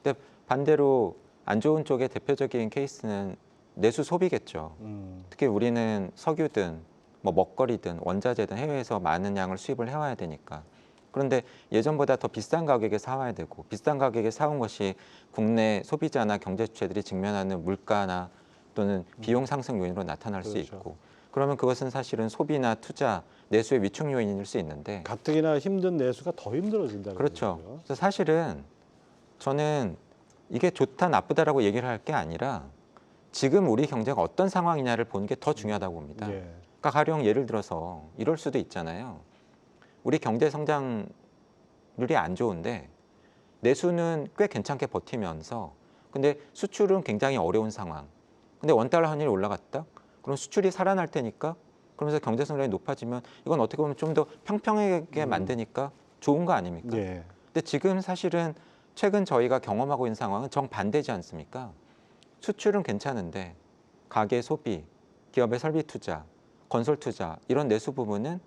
근데 반대로 안 좋은 쪽의 대표적인 케이스는 내수 소비겠죠. 특히 우리는 석유든 뭐 먹거리든 원자재든 해외에서 많은 양을 수입을 해와야 되니까. 그런데 예전보다 더 비싼 가격에 사와야 되고 비싼 가격에 사온 것이 국내 소비자나 경제 주체들이 직면하는 물가나 또는 비용 상승 요인으로 나타날 수 그렇죠. 있고 그러면 그것은 사실은 소비나 투자, 내수의 위축 요인일 수 있는데 가뜩이나 힘든 내수가 더 힘들어진다는 그렇죠. 거죠. 그래서 사실은 저는 이게 좋다 나쁘다라고 얘기를 할 게 아니라 지금 우리 경제가 어떤 상황이냐를 보는 게 더 중요하다고 봅니다. 예. 그러니까 가령 예를 들어서 이럴 수도 있잖아요. 우리 경제 성장률이 안 좋은데 내수는 꽤 괜찮게 버티면서 근데 수출은 굉장히 어려운 상황. 근데 원달러 환율이 올라갔다? 그럼 수출이 살아날 테니까 그러면서 경제 성장이 높아지면 이건 어떻게 보면 좀 더 평평하게 만드니까 좋은 거 아닙니까? 예. 근데 지금 사실은 최근 저희가 경험하고 있는 상황은 정반대지 않습니까? 수출은 괜찮은데 가계 소비, 기업의 설비 투자, 건설 투자 이런 내수 부분은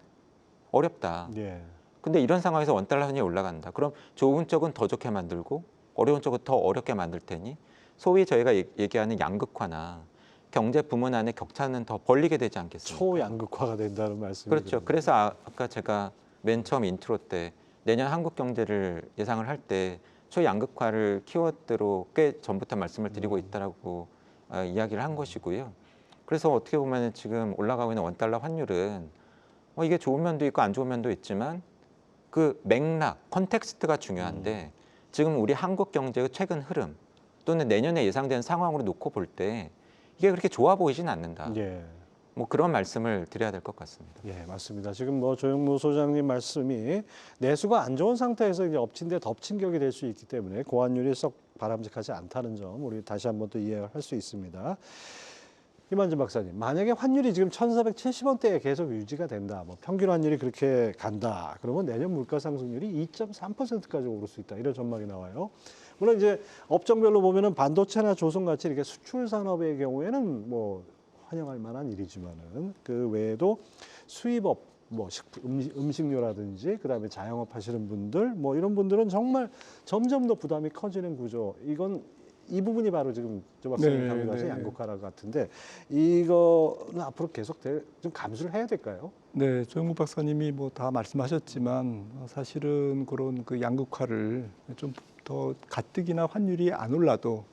어렵다. 예. 근데 이런 상황에서 원달러 환율이 올라간다. 그럼 좋은 쪽은 더 좋게 만들고 어려운 쪽은 더 어렵게 만들 테니 소위 저희가 얘기하는 양극화나 경제 부문 안의 격차는 더 벌리게 되지 않겠습니까? 초양극화가 된다는 말씀이죠. 그렇죠. 그래서 아까 제가 맨 처음 인트로 때 내년 한국 경제를 예상을 할 때 초양극화를 키워드로 꽤 전부터 말씀을 드리고 있다라고 이야기를 한 것이고요. 그래서 어떻게 보면 지금 올라가고 있는 원달러 환율은 이게 좋은 면도 있고 안 좋은 면도 있지만 그 맥락, 컨텍스트가 중요한데 지금 우리 한국 경제의 최근 흐름 또는 내년에 예상되는 상황으로 놓고 볼 때 이게 그렇게 좋아 보이진 않는다. 예. 뭐 그런 말씀을 드려야 될 것 같습니다. 예, 맞습니다. 지금 뭐 조영무 소장님 말씀이 내수가 안 좋은 상태에서 이제 엎친 데 덮친 격이 될 수 있기 때문에 고환율이 썩 바람직하지 않다는 점 우리 다시 한번 또 이해할 수 있습니다. 김한진 박사님, 만약에 환율이 지금 1,470원대에 계속 유지가 된다, 뭐 평균 환율이 그렇게 간다, 그러면 내년 물가 상승률이 2.3%까지 오를 수 있다, 이런 전망이 나와요. 물론 이제 업종별로 보면은 반도체나 조선같이 이렇게 수출 산업의 경우에는 뭐 환영할 만한 일이지만은 그 외에도 수입업, 뭐 음식료라든지 그다음에 자영업 하시는 분들, 뭐 이런 분들은 정말 점점 더 부담이 커지는 구조. 이 부분이 바로 지금 조 박사님 강조하신 양극화라 같은데 이거는 앞으로 계속 좀 감수를 해야 될까요? 네, 조영구 박사님이 뭐 다 말씀하셨지만 사실은 그런 그 양극화를 좀 더 가뜩이나 환율이 안 올라도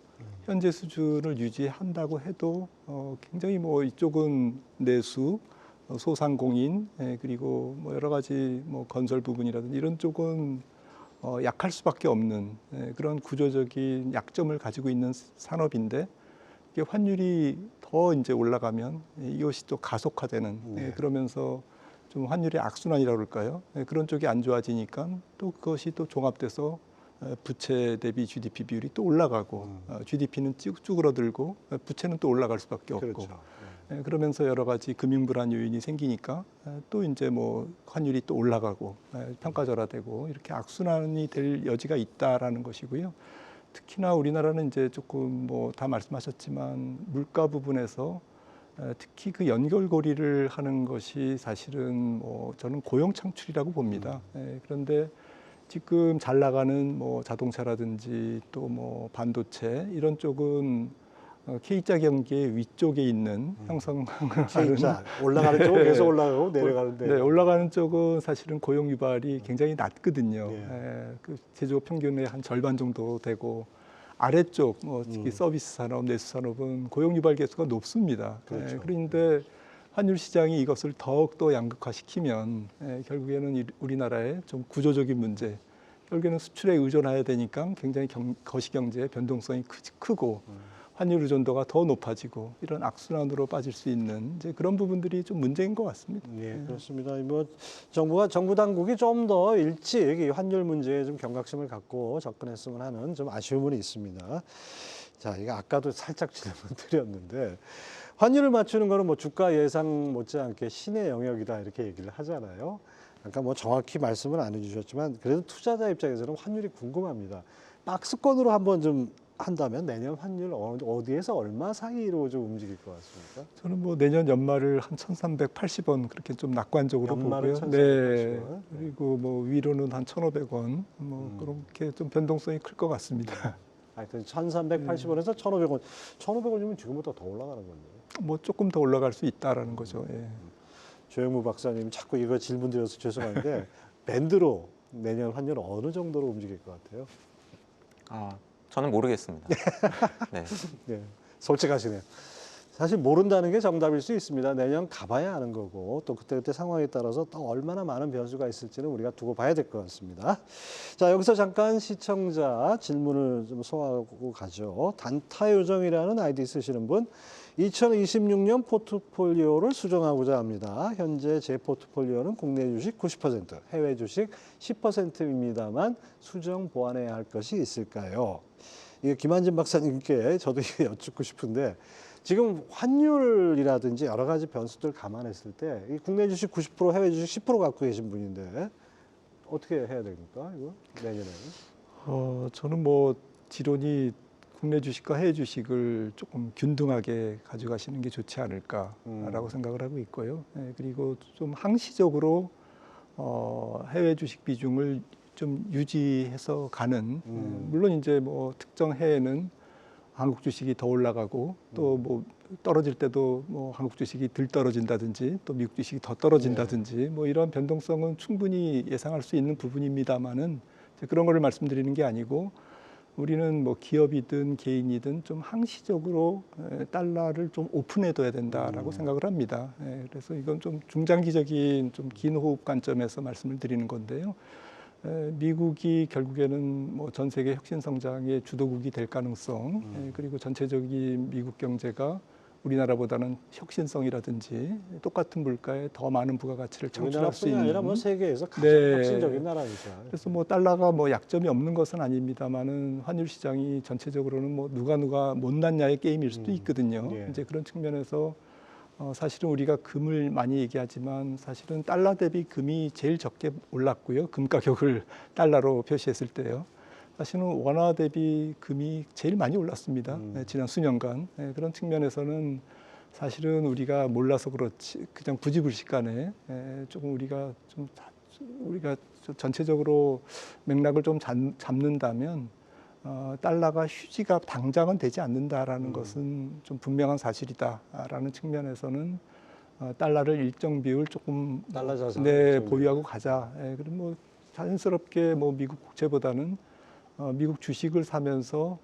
현재 수준을 유지한다고 해도 굉장히 뭐 이쪽은 내수, 소상공인, 그리고 뭐 여러 가지 뭐 건설 부분이라든지 이런 쪽은 약할 수밖에 없는 그런 구조적인 약점을 가지고 있는 산업인데 이게 환율이 더 이제 올라가면 이것이 또 가속화되는 그러면서 좀 환율의 악순환이라고 그럴까요? 그런 쪽이 안 좋아지니까 또 그것이 또 종합돼서 부채 대비 GDP 비율이 또 올라가고 GDP는 쭉 쭈그러들고 부채는 또 올라갈 수밖에 없고 그렇죠. 그러면서 여러 가지 금융 불안 요인이 생기니까 또 이제 뭐 환율이 또 올라가고 평가절하되고 이렇게 악순환이 될 여지가 있다라는 것이고요. 특히나 우리나라는 이제 조금 뭐 다 말씀하셨지만 물가 부분에서 특히 그 연결고리를 하는 것이 사실은 뭐 저는 고용 창출이라고 봅니다. 그런데 지금 잘 나가는 뭐 자동차라든지 또 뭐 반도체 이런 쪽은 K자 경계 위쪽에 있는 형성하는 K자 올라가는 쪽은 계속 올라가고 내려가는데 네, 올라가는 쪽은 사실은 고용 유발이 굉장히 낮거든요. 그 제조업 평균의 한 절반 정도 되고 아래쪽 특히 서비스 산업, 내수 산업은 고용 유발 개수가 높습니다. 그렇죠. 그런데 환율 시장이 이것을 더욱더 양극화시키면 결국에는 우리나라의 좀 구조적인 문제, 결국에는 수출에 의존해야 되니까 굉장히 거시경제의 변동성이 크고 환율 의존도가 더 높아지고 이런 악순환으로 빠질 수 있는 이제 그런 부분들이 좀 문제인 것 같습니다. 예, 그렇습니다. 뭐 정부 당국이 좀 더 일찍 이 환율 문제에 좀 경각심을 갖고 접근했으면 하는 좀 아쉬움은 있습니다. 자, 이거 아까도 살짝 질문 드렸는데 환율을 맞추는 거는 뭐 주가 예상 못지않게 신의 영역이다 이렇게 얘기를 하잖아요. 아까 뭐 정확히 말씀은 안 해주셨지만 그래도 투자자 입장에서는 환율이 궁금합니다. 박스권으로 한번 좀 한다면 내년 환율 어디에서 얼마 사이로 좀 움직일 것 같습니까? 저는 뭐 내년 연말을 한 1,380원 그렇게 좀 낙관적으로 연말을 보고요. 1,380원. 그리고 뭐 위로는 한 1,500원 뭐 그렇게 좀 변동성이 클 것 같습니다. 하여튼 1,380원에서 1,500원. 1,500원이면 지금보다 더 올라가는 건데요. 뭐 조금 더 올라갈 수 있다라는 거죠. 예. 조영무 박사님 자꾸 이거 질문 드려서 죄송한데 밴드로 내년 환율 어느 정도로 움직일 것 같아요? 저는 모르겠습니다. 네. 네, 솔직하시네요. 사실 모른다는 게 정답일 수 있습니다. 내년 가봐야 아는 거고 또 그때그때 상황에 따라서 또 얼마나 많은 변수가 있을지는 우리가 두고 봐야 될 것 같습니다. 자, 여기서 잠깐 시청자 질문을 좀 소화하고 가죠. 단타요정이라는 아이디 쓰시는 분 2026년 포트폴리오를 수정하고자 합니다. 현재 제 포트폴리오는 국내 주식 90%, 해외 주식 10%입니다만 수정 보완해야 할 것이 있을까요? 이게 김한진 박사님께 저도 이거 여쭙고 싶은데 지금 환율이라든지 여러 가지 변수들 감안했을 때 이 국내 주식 90%, 해외 주식 10% 갖고 계신 분인데 어떻게 해야 됩니까? 이거 내년에는? 저는 뭐 지론이 국내 주식과 해외 주식을 조금 균등하게 가져가시는 게 좋지 않을까라고 생각을 하고 있고요. 예, 그리고 좀 항시적으로 해외 주식 비중을 좀 유지해서 가는, 물론 이제 뭐 특정 해에는 한국 주식이 더 올라가고 또 뭐 떨어질 때도 뭐 한국 주식이 덜 떨어진다든지 또 미국 주식이 더 떨어진다든지 뭐 이런 변동성은 충분히 예상할 수 있는 부분입니다만은 그런 거를 말씀드리는 게 아니고 우리는 뭐 기업이든 개인이든 좀 항시적으로 달러를 좀 오픈해둬야 된다라고 생각을 합니다. 그래서 이건 좀 중장기적인 좀 긴 호흡 관점에서 말씀을 드리는 건데요. 미국이 결국에는 뭐 전 세계 혁신 성장의 주도국이 될 가능성, 그리고 전체적인 미국 경제가 우리나라보다는 혁신성이라든지 똑같은 물가에 더 많은 부가가치를 창출할 수 우리나라뿐이 있는, 아니라 뭐 세계에서 가장 네. 혁신적인 나라니까. 그래서 뭐 달러가 뭐 약점이 없는 것은 아닙니다만은 환율 시장이 전체적으로는 뭐 누가 못났냐의 게임일 수도 있거든요. 예. 이제 그런 측면에서 사실은 우리가 금을 많이 얘기하지만 사실은 달러 대비 금이 제일 적게 올랐고요. 금 가격을 달러로 표시했을 때요. 사실은 원화 대비 금이 제일 많이 올랐습니다. 지난 수년간. 그런 측면에서는 사실은 우리가 몰라서 그렇지 그냥 부지불식간에 조금 우리가 전체적으로 맥락을 좀 잡는다면 달러가 휴지가 당장은 되지 않는다라는 것은 좀 분명한 사실이다라는 측면에서는 달러를 일정 비율 조금 달러 자산 보유하고 가자. 그럼 뭐 자연스럽게 뭐 미국 국채보다는 미국 주식을 사면서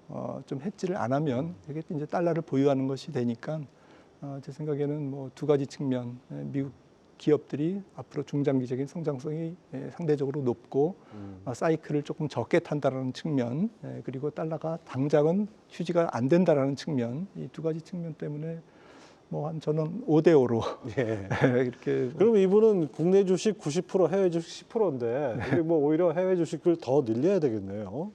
좀 해지를 안 하면 이게 이제 달러를 보유하는 것이 되니까 제 생각에는 뭐 두 가지 측면, 미국 기업들이 앞으로 중장기적인 성장성이 상대적으로 높고 사이클을 조금 적게 탄다라는 측면, 그리고 달러가 당장은 휴지가 안 된다라는 측면, 이 두 가지 측면 때문에 뭐 저는 5대5로 예. 이렇게 그럼 이분은 국내 주식 90%, 해외 주식 10%인데 뭐 오히려 해외 주식을 더 늘려야 되겠네요.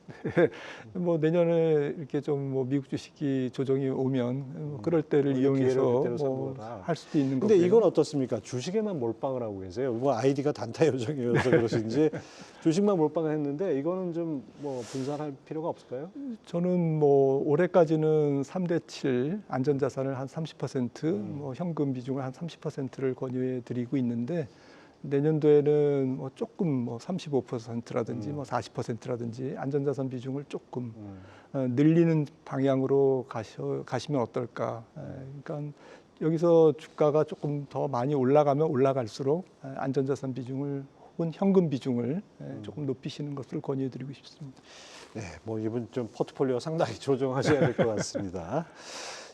뭐 내년에 이렇게 좀 뭐 미국 주식이 조정이 오면 뭐 그럴 때를 이용해서 기회를 뭐 삼거라. 할 수도 있는 근데 거고요. 이건 어떻습니까? 주식에만 몰빵을 하고 계세요. 뭐 아이디가 단타 요정이어서 그러신지 주식만 몰빵을 했는데 이거는 좀 뭐 분산할 필요가 없을까요? 저는 뭐 올해까지는 3대7 안전자산을 한 30%, 뭐 현금 비중을 한 30%를 권유해 드리고 있는데 내년도에는 뭐 조금 뭐 35%라든지 뭐 40%라든지 안전자산 비중을 조금 늘리는 방향으로 가시면 어떨까. 그러니까 여기서 주가가 조금 더 많이 올라가면 올라갈수록 안전자산 비중을 혹은 현금 비중을 조금 높이시는 것을 권유해 드리고 싶습니다. 네, 뭐 이분 좀 포트폴리오 상당히 조정하셔야 될 것 같습니다.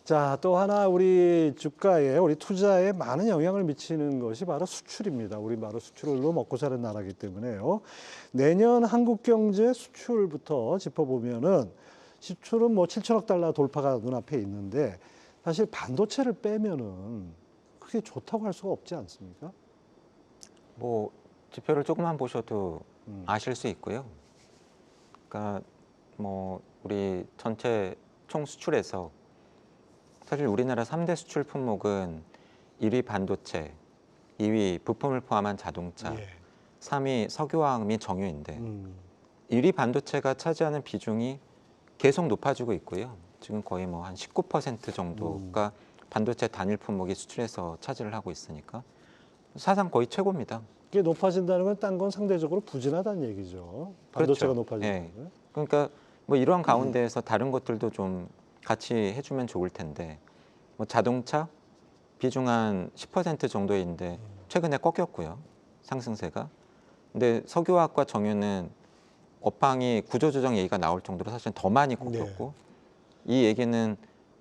자, 또 하나 우리 주가에 우리 투자에 많은 영향을 미치는 것이 바로 수출입니다. 우리 바로 수출로 먹고 사는 나라이기 때문에요. 내년 한국 경제 수출부터 짚어보면은 수출은 뭐 7천억 달러 돌파가 눈앞에 있는데 사실 반도체를 빼면은 그게 좋다고 할 수가 없지 않습니까? 뭐 지표를 조금만 보셔도 아실 수 있고요. 그러니까 뭐 우리 전체 총 수출에서 사실 우리나라 3대 수출 품목은 1위 반도체, 2위 부품을 포함한 자동차, 예. 3위 석유화학 및 정유인데 1위 반도체가 차지하는 비중이 계속 높아지고 있고요. 지금 거의 뭐 한 19% 정도가 반도체 단일 품목이 수출에서 차지를 하고 있으니까 사상 거의 최고입니다. 이게 높아진다는 건 딴 건 상대적으로 부진하다는 얘기죠. 반도체가 그렇죠. 높아진다는 예. 건. 그러니까 뭐 이러한 가운데에서 다른 것들도 좀 같이 해주면 좋을 텐데 뭐 자동차 비중 한 10% 정도인데 최근에 꺾였고요. 상승세가. 근데 석유화학과 정유는 업황이 구조조정 얘기가 나올 정도로 사실 더 많이 꺾였고 이 얘기는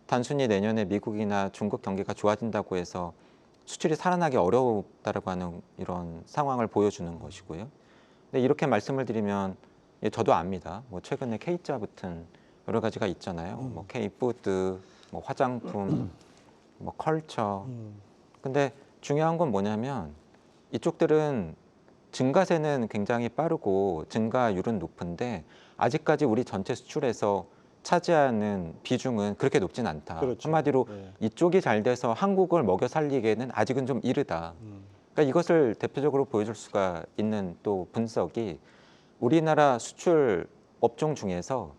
단순히 내년에 미국이나 중국 경기가 좋아진다고 해서 수출이 살아나기 어렵다라고 하는 이런 상황을 보여주는 것이고요. 근데 이렇게 말씀을 드리면 저도 압니다. 뭐 최근에 K자 붙은 여러 가지가 있잖아요. 뭐 K푸드, 뭐 화장품, 뭐 컬처. 근데 중요한 건 뭐냐면 이쪽들은 증가세는 굉장히 빠르고 증가율은 높은데 아직까지 우리 전체 수출에서 차지하는 비중은 그렇게 높진 않다. 그렇죠. 한마디로 네. 이쪽이 잘 돼서 한국을 먹여 살리기에는 아직은 좀 이르다. 그러니까 이것을 대표적으로 보여줄 수가 있는 또 분석이 우리나라 수출 업종 중에서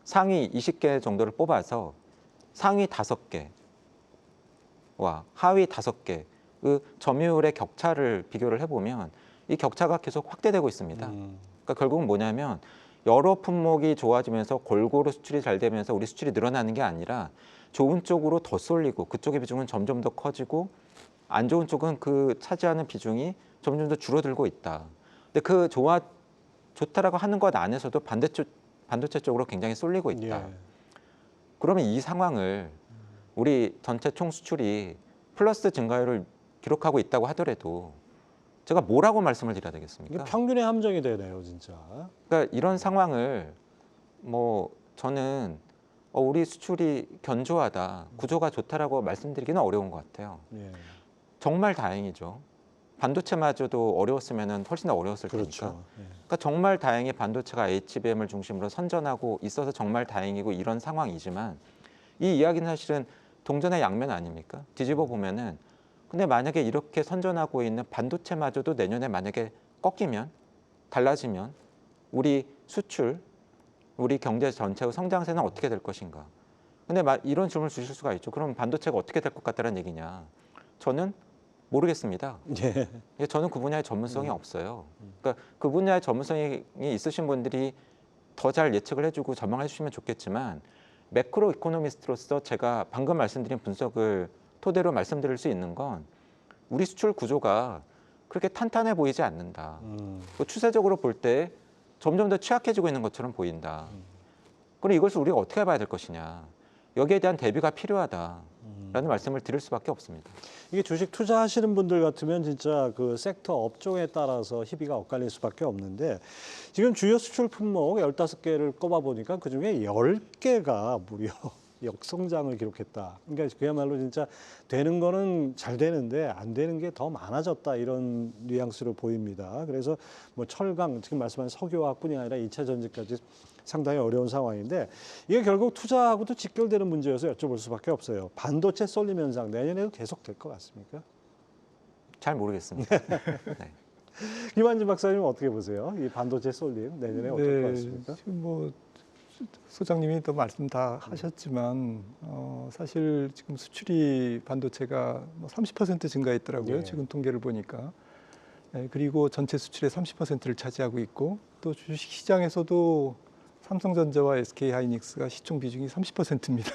상위 20개 정도를 뽑아서 상위 5개와 하위 5개 그 점유율의 격차를 비교를 해보면 이 격차가 계속 확대되고 있습니다. 그러니까 결국은 뭐냐면 여러 품목이 좋아지면서 골고루 수출이 잘 되면서 우리 수출이 늘어나는 게 아니라 좋은 쪽으로 더 쏠리고 그쪽의 비중은 점점 더 커지고 안 좋은 쪽은 그 차지하는 비중이 점점 더 줄어들고 있다. 근데 그 좋다라고 하는 것 안에서도 반도체 쪽으로 굉장히 쏠리고 있다. 예. 그러면 이 상황을 우리 전체 총 수출이 플러스 증가율을 기록하고 있다고 하더라도 제가 뭐라고 말씀을 드려야 이게 되겠습니까? 평균의 함정이 되네요, 진짜. 그러니까 이런 상황을 뭐 저는 우리 수출이 견조하다, 구조가 좋다라고 말씀드리기는 어려운 것 같아요. 예. 정말 다행이죠. 반도체마저도 어려웠으면 훨씬 더 어려웠을 테니까. 그렇죠. 예. 그러니까 정말 다행히 반도체가 HBM을 중심으로 선전하고 있어서 정말 다행이고 이런 상황이지만 이 이야기는 사실은 동전의 양면 아닙니까? 뒤집어 보면은 근데 만약에 이렇게 선전하고 있는 반도체마저도 내년에 만약에 꺾이면 달라지면 우리 수출, 우리 경제 전체의 성장세는 어떻게 될 것인가? 근데 이런 질문을 주실 수가 있죠. 그럼 반도체가 어떻게 될 것 같다는 얘기냐? 저는 모르겠습니다. 예. 저는 그 분야의 전문성이 없어요. 그러니까 그 분야의 전문성이 있으신 분들이 더 잘 예측을 해주고 전망해 주시면 좋겠지만 매크로 이코노미스트로서 제가 방금 말씀드린 분석을 토대로 말씀드릴 수 있는 건 우리 수출 구조가 그렇게 탄탄해 보이지 않는다. 또 추세적으로 볼 때 점점 더 취약해지고 있는 것처럼 보인다. 그럼 이것을 우리가 어떻게 봐야 될 것이냐. 여기에 대한 대비가 필요하다라는 말씀을 드릴 수밖에 없습니다. 이게 주식 투자하시는 분들 같으면 진짜 그 섹터 업종에 따라서 희비가 엇갈릴 수밖에 없는데 지금 주요 수출 품목 15개를 꼽아 보니까 그중에 10개가 무려 역성장을 기록했다. 그러니까 그야말로 진짜 되는 거는 잘 되는데 안 되는 게 더 많아졌다 이런 뉘앙스로 보입니다. 그래서 뭐 철강, 지금 말씀하신 석유화학뿐이 아니라 2차 전지까지 상당히 어려운 상황인데 이게 결국 투자하고도 직결되는 문제여서 여쭤볼 수밖에 없어요. 반도체 쏠림 현상 내년에도 계속 될 것 같습니까? 잘 모르겠습니다. 네. 김한진 박사님은 어떻게 보세요? 이 반도체 쏠림 내년에 어떨 것 같습니까? 지금 뭐 소장님이 또 말씀 다 하셨지만 사실 지금 수출이 반도체가 뭐 30% 증가했더라고요. 예. 지금 통계를 보니까. 그리고 전체 수출의 30%를 차지하고 있고 또 주식 시장에서도 삼성전자와 SK하이닉스가 시총 비중이 30%입니다.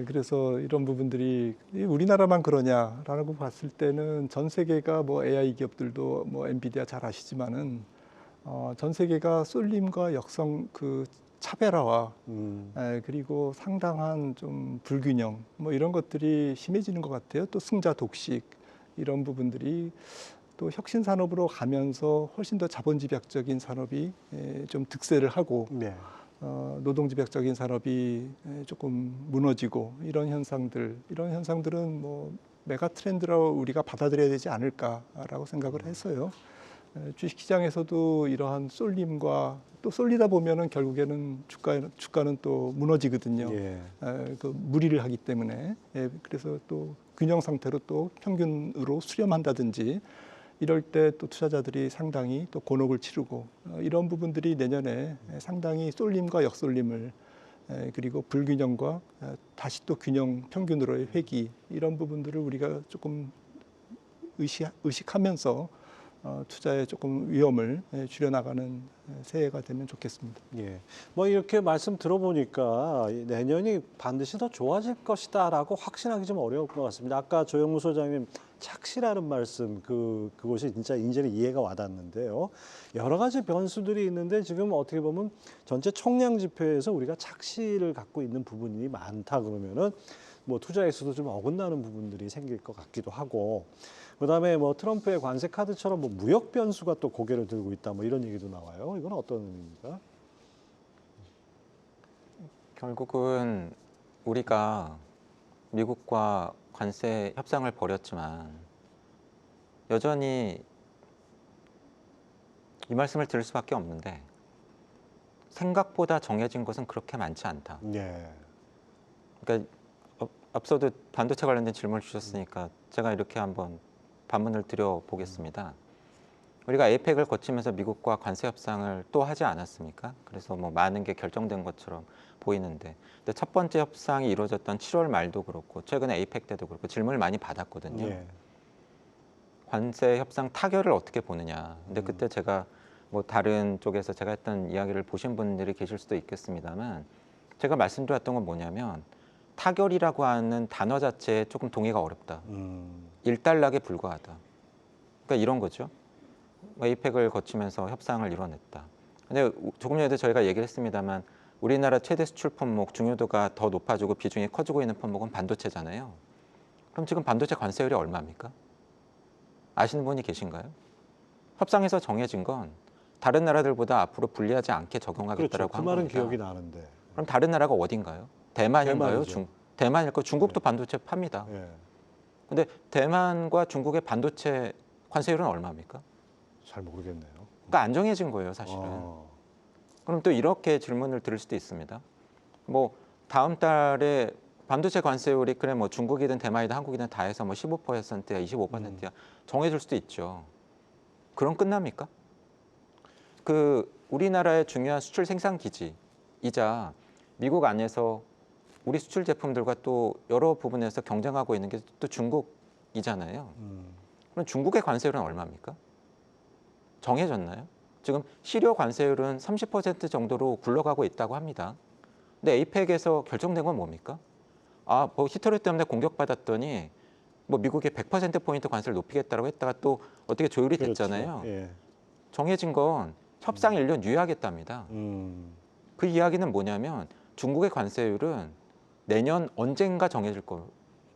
그래서 이런 부분들이 우리나라만 그러냐라고 봤을 때는 전 세계가 뭐 AI 기업들도 뭐 엔비디아 잘 아시지만은 전 세계가 쏠림과 역성 그 차별화와 그리고 상당한 좀 불균형 뭐 이런 것들이 심해지는 것 같아요. 또 승자 독식 이런 부분들이 또 혁신 산업으로 가면서 훨씬 더 자본집약적인 산업이 좀 득세를 하고 네. 노동집약적인 산업이 조금 무너지고 이런 현상들은 뭐 메가 트렌드로 우리가 받아들여야 되지 않을까라고 생각을 했어요. 주식시장에서도 이러한 쏠림과 또 쏠리다 보면은 결국에는 주가는 또 무너지거든요. 예. 그 무리를 하기 때문에 그래서 또 균형 상태로 또 평균으로 수렴한다든지 이럴 때 또 투자자들이 상당히 또 곤혹을 치르고 이런 부분들이 내년에 상당히 쏠림과 역쏠림을 그리고 불균형과 다시 또 균형 평균으로의 회귀 이런 부분들을 우리가 조금 의식하면서 투자에 조금 위험을 줄여나가는 새해가 되면 좋겠습니다. 예. 뭐 이렇게 말씀 들어보니까 내년이 반드시 더 좋아질 것이다라고 확신하기 좀 어려울 것 같습니다. 아까 조영무 소장님 착시라는 말씀 그것이 진짜 이제는 이해가 와닿는데요. 여러 가지 변수들이 있는데 지금 어떻게 보면 전체 총량 지표에서 우리가 착시를 갖고 있는 부분이 많다 그러면은 뭐 투자에서도 좀 어긋나는 부분들이 생길 것 같기도 하고 그다음에 뭐 트럼프의 관세 카드처럼 뭐 무역 변수가 또 고개를 들고 있다 뭐 이런 얘기도 나와요. 이건 어떤 의미입니까? 결국은 우리가 미국과 관세 협상을 벌였지만 여전히 이 말씀을 드릴 수밖에 없는데 생각보다 정해진 것은 그렇게 많지 않다. 네. 그러니까 앞서도 반도체 관련된 질문을 주셨으니까 제가 이렇게 한번 반문을 드려보겠습니다. 우리가 에이펙을 거치면서 미국과 관세 협상을 또 하지 않았습니까? 그래서 뭐 많은 게 결정된 것처럼 보이는데, 근데 첫 번째 협상이 이루어졌던 7월 말도 그렇고 최근에 에이펙 때도 그렇고 질문을 많이 받았거든요. 예. 관세 협상 타결을 어떻게 보느냐. 근데 그때 제가 뭐 다른 쪽에서 제가 했던 이야기를 보신 분들이 계실 수도 있겠습니다만, 제가 말씀드렸던 건 뭐냐면 타결이라고 하는 단어 자체에 조금 동의가 어렵다. 일단락에 불과하다. 그러니까 이런 거죠. 에이펙을 거치면서 협상을 이뤄냈다. 근데 조금 전에도 저희가 얘기를 했습니다만 우리나라 최대 수출 품목 중요도가 더 높아지고 비중이 커지고 있는 품목은 반도체잖아요. 그럼 지금 반도체 관세율이 얼마입니까? 아시는 분이 계신가요? 협상에서 정해진 건 다른 나라들보다 앞으로 불리하지 않게 적용하겠다라고 그렇죠. 그 한 말은 겁니다. 기억이 나는데. 그럼 다른 나라가 어딘가요? 대만인가요? 대만이죠. 대만일 거 중국도 반도체 팝니다. 예. 근데 대만과 중국의 반도체 관세율은 얼마입니까? 잘 모르겠네요. 그러니까 안 정해진 거예요, 사실은. 그럼 또 이렇게 질문을 드릴 수도 있습니다. 뭐 다음 달에 반도체 관세율이 그래 뭐 중국이든 대만이든 한국이든 다 해서 뭐 15%야 25%야 정해질 수도 있죠. 그럼 끝납니까? 그 우리나라의 중요한 수출 생산 기지이자 미국 안에서 우리 수출 제품들과 또 여러 부분에서 경쟁하고 있는 게 또 중국이잖아요. 그럼 중국의 관세율은 얼마입니까? 정해졌나요? 지금 실효 관세율은 30% 정도로 굴러가고 있다고 합니다. 근데 에이펙에서 결정된 건 뭡니까? 아, 뭐 히터류 때문에 공격받았더니 뭐 미국이 100%포인트 관세를 높이겠다고 했다가 또 어떻게 조율이 됐잖아요. 그렇죠. 예. 정해진 건 협상 1년 유예하겠답니다. 그 이야기는 뭐냐면 중국의 관세율은 내년 언젠가 정해질 것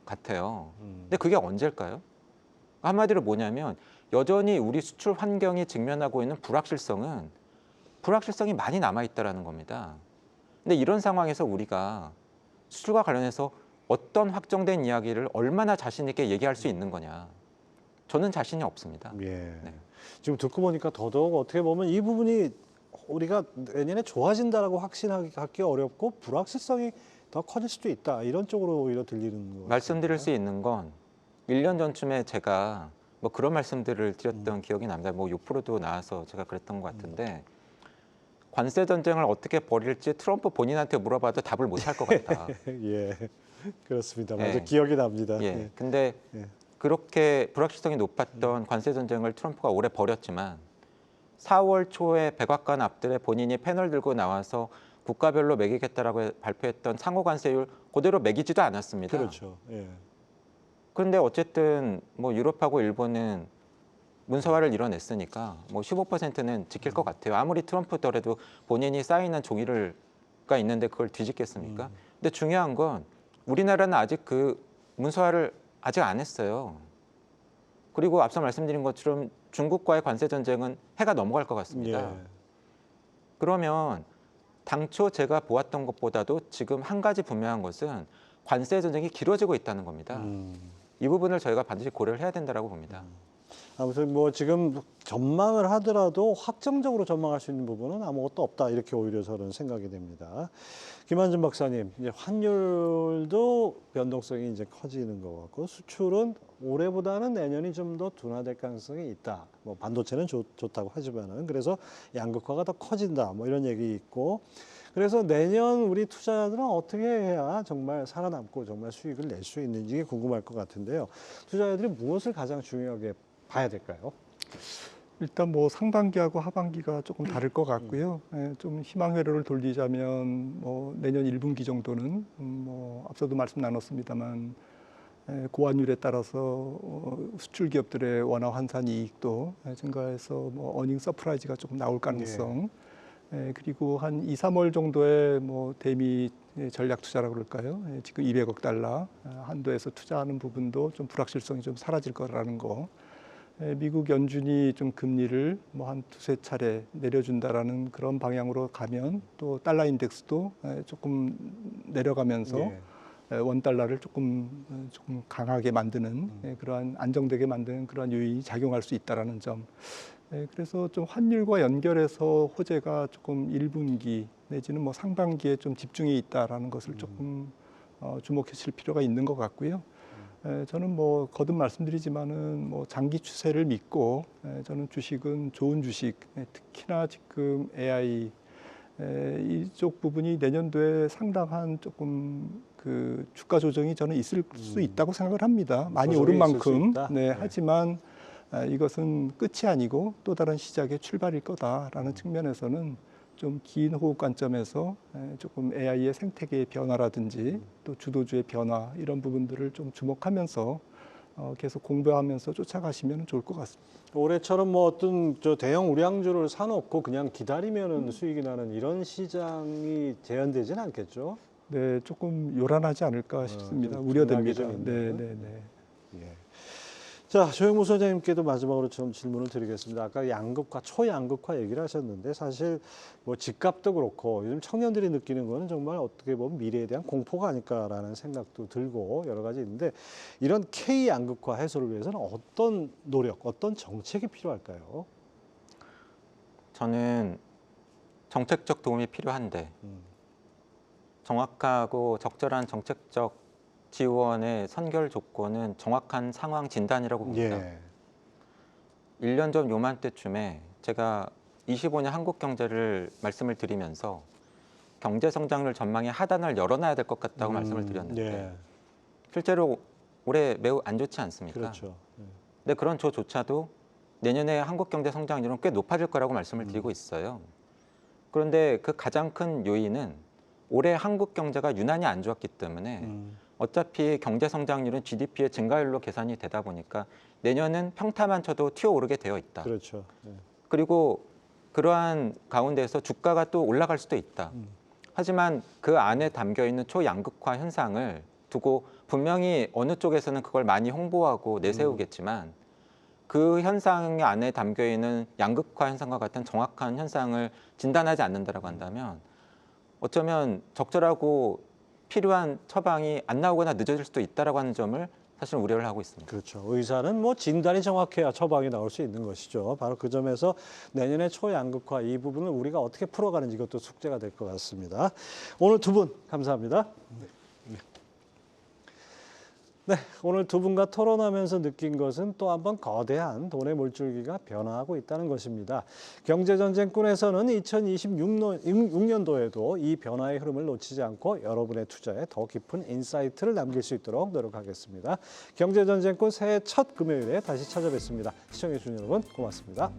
같아요. 근데 그게 언제일까요? 한마디로 뭐냐면 여전히 우리 수출 환경이 직면하고 있는 불확실성이 많이 남아있다는 겁니다. 근데 이런 상황에서 우리가 수출과 관련해서 어떤 확정된 이야기를 얼마나 자신 있게 얘기할 수 있는 거냐. 저는 자신이 없습니다. 예. 네. 지금 듣고 보니까 더더욱 어떻게 보면 이 부분이 우리가 내년에 좋아진다라고 확신하기 어렵고 불확실성이 더 커질 수도 있다. 이런 쪽으로 오히려 들리는 거 말씀드릴 수 있는 건 1년 전쯤에 제가 뭐 그런 말씀들을 드렸던 기억이 납니다. 뭐 6%도 나와서 제가 그랬던 것 같은데 관세 전쟁을 어떻게 벌일지 트럼프 본인한테 물어봐도 답을 못 할 것 같다. 예. 그렇습니다. 맞아. 예. 기억이 납니다. 예. 근데 예. 그렇게 불확실성이 높았던 관세 전쟁을 트럼프가 오래 벌였지만 4월 초에 백악관 앞들에 본인이 패널 들고 나와서 국가별로 매기겠다라고 발표했던 상호 관세율 그대로 매기지도 않았습니다. 그렇죠. 예. 그런데 어쨌든 뭐 유럽하고 일본은 문서화를 이뤄냈으니까 뭐 15%는 지킬 것 같아요. 아무리 트럼프더라도 본인이 사인한 종이가 있는데 그걸 뒤집겠습니까? 근데 중요한 건 우리나라는 아직 그 문서화를 아직 안 했어요. 그리고 앞서 말씀드린 것처럼 중국과의 관세 전쟁은 해가 넘어갈 것 같습니다. 예. 그러면 당초 제가 보았던 것보다도 지금 한 가지 분명한 것은 관세 전쟁이 길어지고 있다는 겁니다. 이 부분을 저희가 반드시 고려를 해야 된다고 봅니다. 아무튼 뭐 지금 전망을 하더라도 확정적으로 전망할 수 있는 부분은 아무것도 없다. 이렇게 오히려 저는 생각이 됩니다. 김한준 박사님, 이제 환율도 변동성이 이제 커지는 것 같고 수출은 올해보다는 내년이 좀 더 둔화될 가능성이 있다. 뭐 반도체는 좋다고 하지만은 그래서 양극화가 더 커진다. 뭐 이런 얘기 있고. 그래서 내년 우리 투자자들은 어떻게 해야 정말 살아남고 정말 수익을 낼 수 있는지 궁금할 것 같은데요. 투자자들이 무엇을 가장 중요하게 봐야 될까요? 일단 뭐 상반기하고 하반기가 조금 다를 것 같고요. 예, 좀 희망 회로를 돌리자면 뭐 내년 1분기 정도는 뭐 앞서도 말씀 나눴습니다만 고환율에 따라서 수출 기업들의 원화 환산 이익도 증가해서 뭐 어닝 서프라이즈가 조금 나올 가능성. 그리고 한 2, 3월 정도에 뭐 대미 전략 투자라고 그럴까요? 지금 200억 달러 한도에서 투자하는 부분도 좀 불확실성이 좀 사라질 거라는 거. 미국 연준이 좀 금리를 뭐 한 두세 차례 내려준다라는 그런 방향으로 가면 또 달러 인덱스도 조금 내려가면서 원 달러를 조금 강하게 만드는 그러한 안정되게 만드는 그러한 요인이 작용할 수 있다라는 점. 그래서 좀 환율과 연결해서 호재가 조금 1분기 내지는 뭐 상반기에 좀 집중이 있다라는 것을 조금 주목하실 필요가 있는 것 같고요. 저는 뭐 거듭 말씀드리지만은 뭐 장기 추세를 믿고 저는 주식은 좋은 주식, 특히나 지금 AI 이쪽 부분이 내년도에 상당한 조금 그 주가 조정이 저는 있을 수 있다고 생각을 합니다. 많이 오른 조정이 있을 수 만큼. 있다? 네, 네. 하지만 이것은 끝이 아니고 또 다른 시작의 출발일 거다라는 측면에서는 좀 긴 호흡 관점에서 조금 AI의 생태계의 변화라든지 또 주도주의 변화 이런 부분들을 좀 주목하면서 계속 공부하면서 쫓아가시면 좋을 것 같습니다. 올해처럼 뭐 어떤 저 대형 우량주를 사놓고 그냥 기다리면은 수익이 나는 이런 시장이 재현되진 않겠죠? 네, 조금 요란하지 않을까 싶습니다. 좀 우려됩니다. 좀 네, 있는. 네, 네. 예. 자, 조영무 소장님께도 마지막으로 좀 질문을 드리겠습니다. 아까 양극화, 초양극화 얘기를 하셨는데 사실 뭐 집값도 그렇고 요즘 청년들이 느끼는 거는 정말 어떻게 보면 미래에 대한 공포가 아닐까라는 생각도 들고 여러 가지 있는데 이런 K양극화 해소를 위해서는 어떤 노력, 어떤 정책이 필요할까요? 저는 정책적 도움이 필요한데 정확하고 적절한 정책적 지원의 선결 조건은 정확한 상황 진단이라고 봅니다. 예. 1년 전 요맘때쯤에 제가 25년 한국 경제를 말씀을 드리면서 경제 성장률 전망의 하단을 열어놔야 될 것 같다고 말씀을 드렸는데 예. 실제로 올해 매우 안 좋지 않습니까? 그렇죠. 예. 근데 그런 저조차도 내년에 한국 경제 성장률은 꽤 높아질 거라고 말씀을 드리고 있어요. 그런데 그 가장 큰 요인은 올해 한국 경제가 유난히 안 좋았기 때문에 어차피 경제 성장률은 GDP의 증가율로 계산이 되다 보니까 내년은 평타만 쳐도 튀어오르게 되어 있다. 그렇죠. 예. 그리고 그러한 가운데서 주가가 또 올라갈 수도 있다. 하지만 그 안에 담겨 있는 초양극화 현상을 두고 분명히 어느 쪽에서는 그걸 많이 홍보하고 내세우겠지만 그 현상 안에 담겨 있는 양극화 현상과 같은 정확한 현상을 진단하지 않는다라고 한다면 어쩌면 적절하고 필요한 처방이 안 나오거나 늦어질 수도 있다라고 하는 점을 사실 우려를 하고 있습니다. 그렇죠. 의사는 뭐 진단이 정확해야 처방이 나올 수 있는 것이죠. 바로 그 점에서 내년에 초양극화 이 부분을 우리가 어떻게 풀어가는지 이것도 숙제가 될 것 같습니다. 오늘 두 분 감사합니다. 네, 오늘 두 분과 토론하면서 느낀 것은 또 한 번 거대한 돈의 물줄기가 변화하고 있다는 것입니다. 경제전쟁꾼에서는 2026년도에도 이 변화의 흐름을 놓치지 않고 여러분의 투자에 더 깊은 인사이트를 남길 수 있도록 노력하겠습니다. 경제전쟁꾼 새해 첫 금요일에 다시 찾아뵙습니다. 시청해주신 여러분 고맙습니다.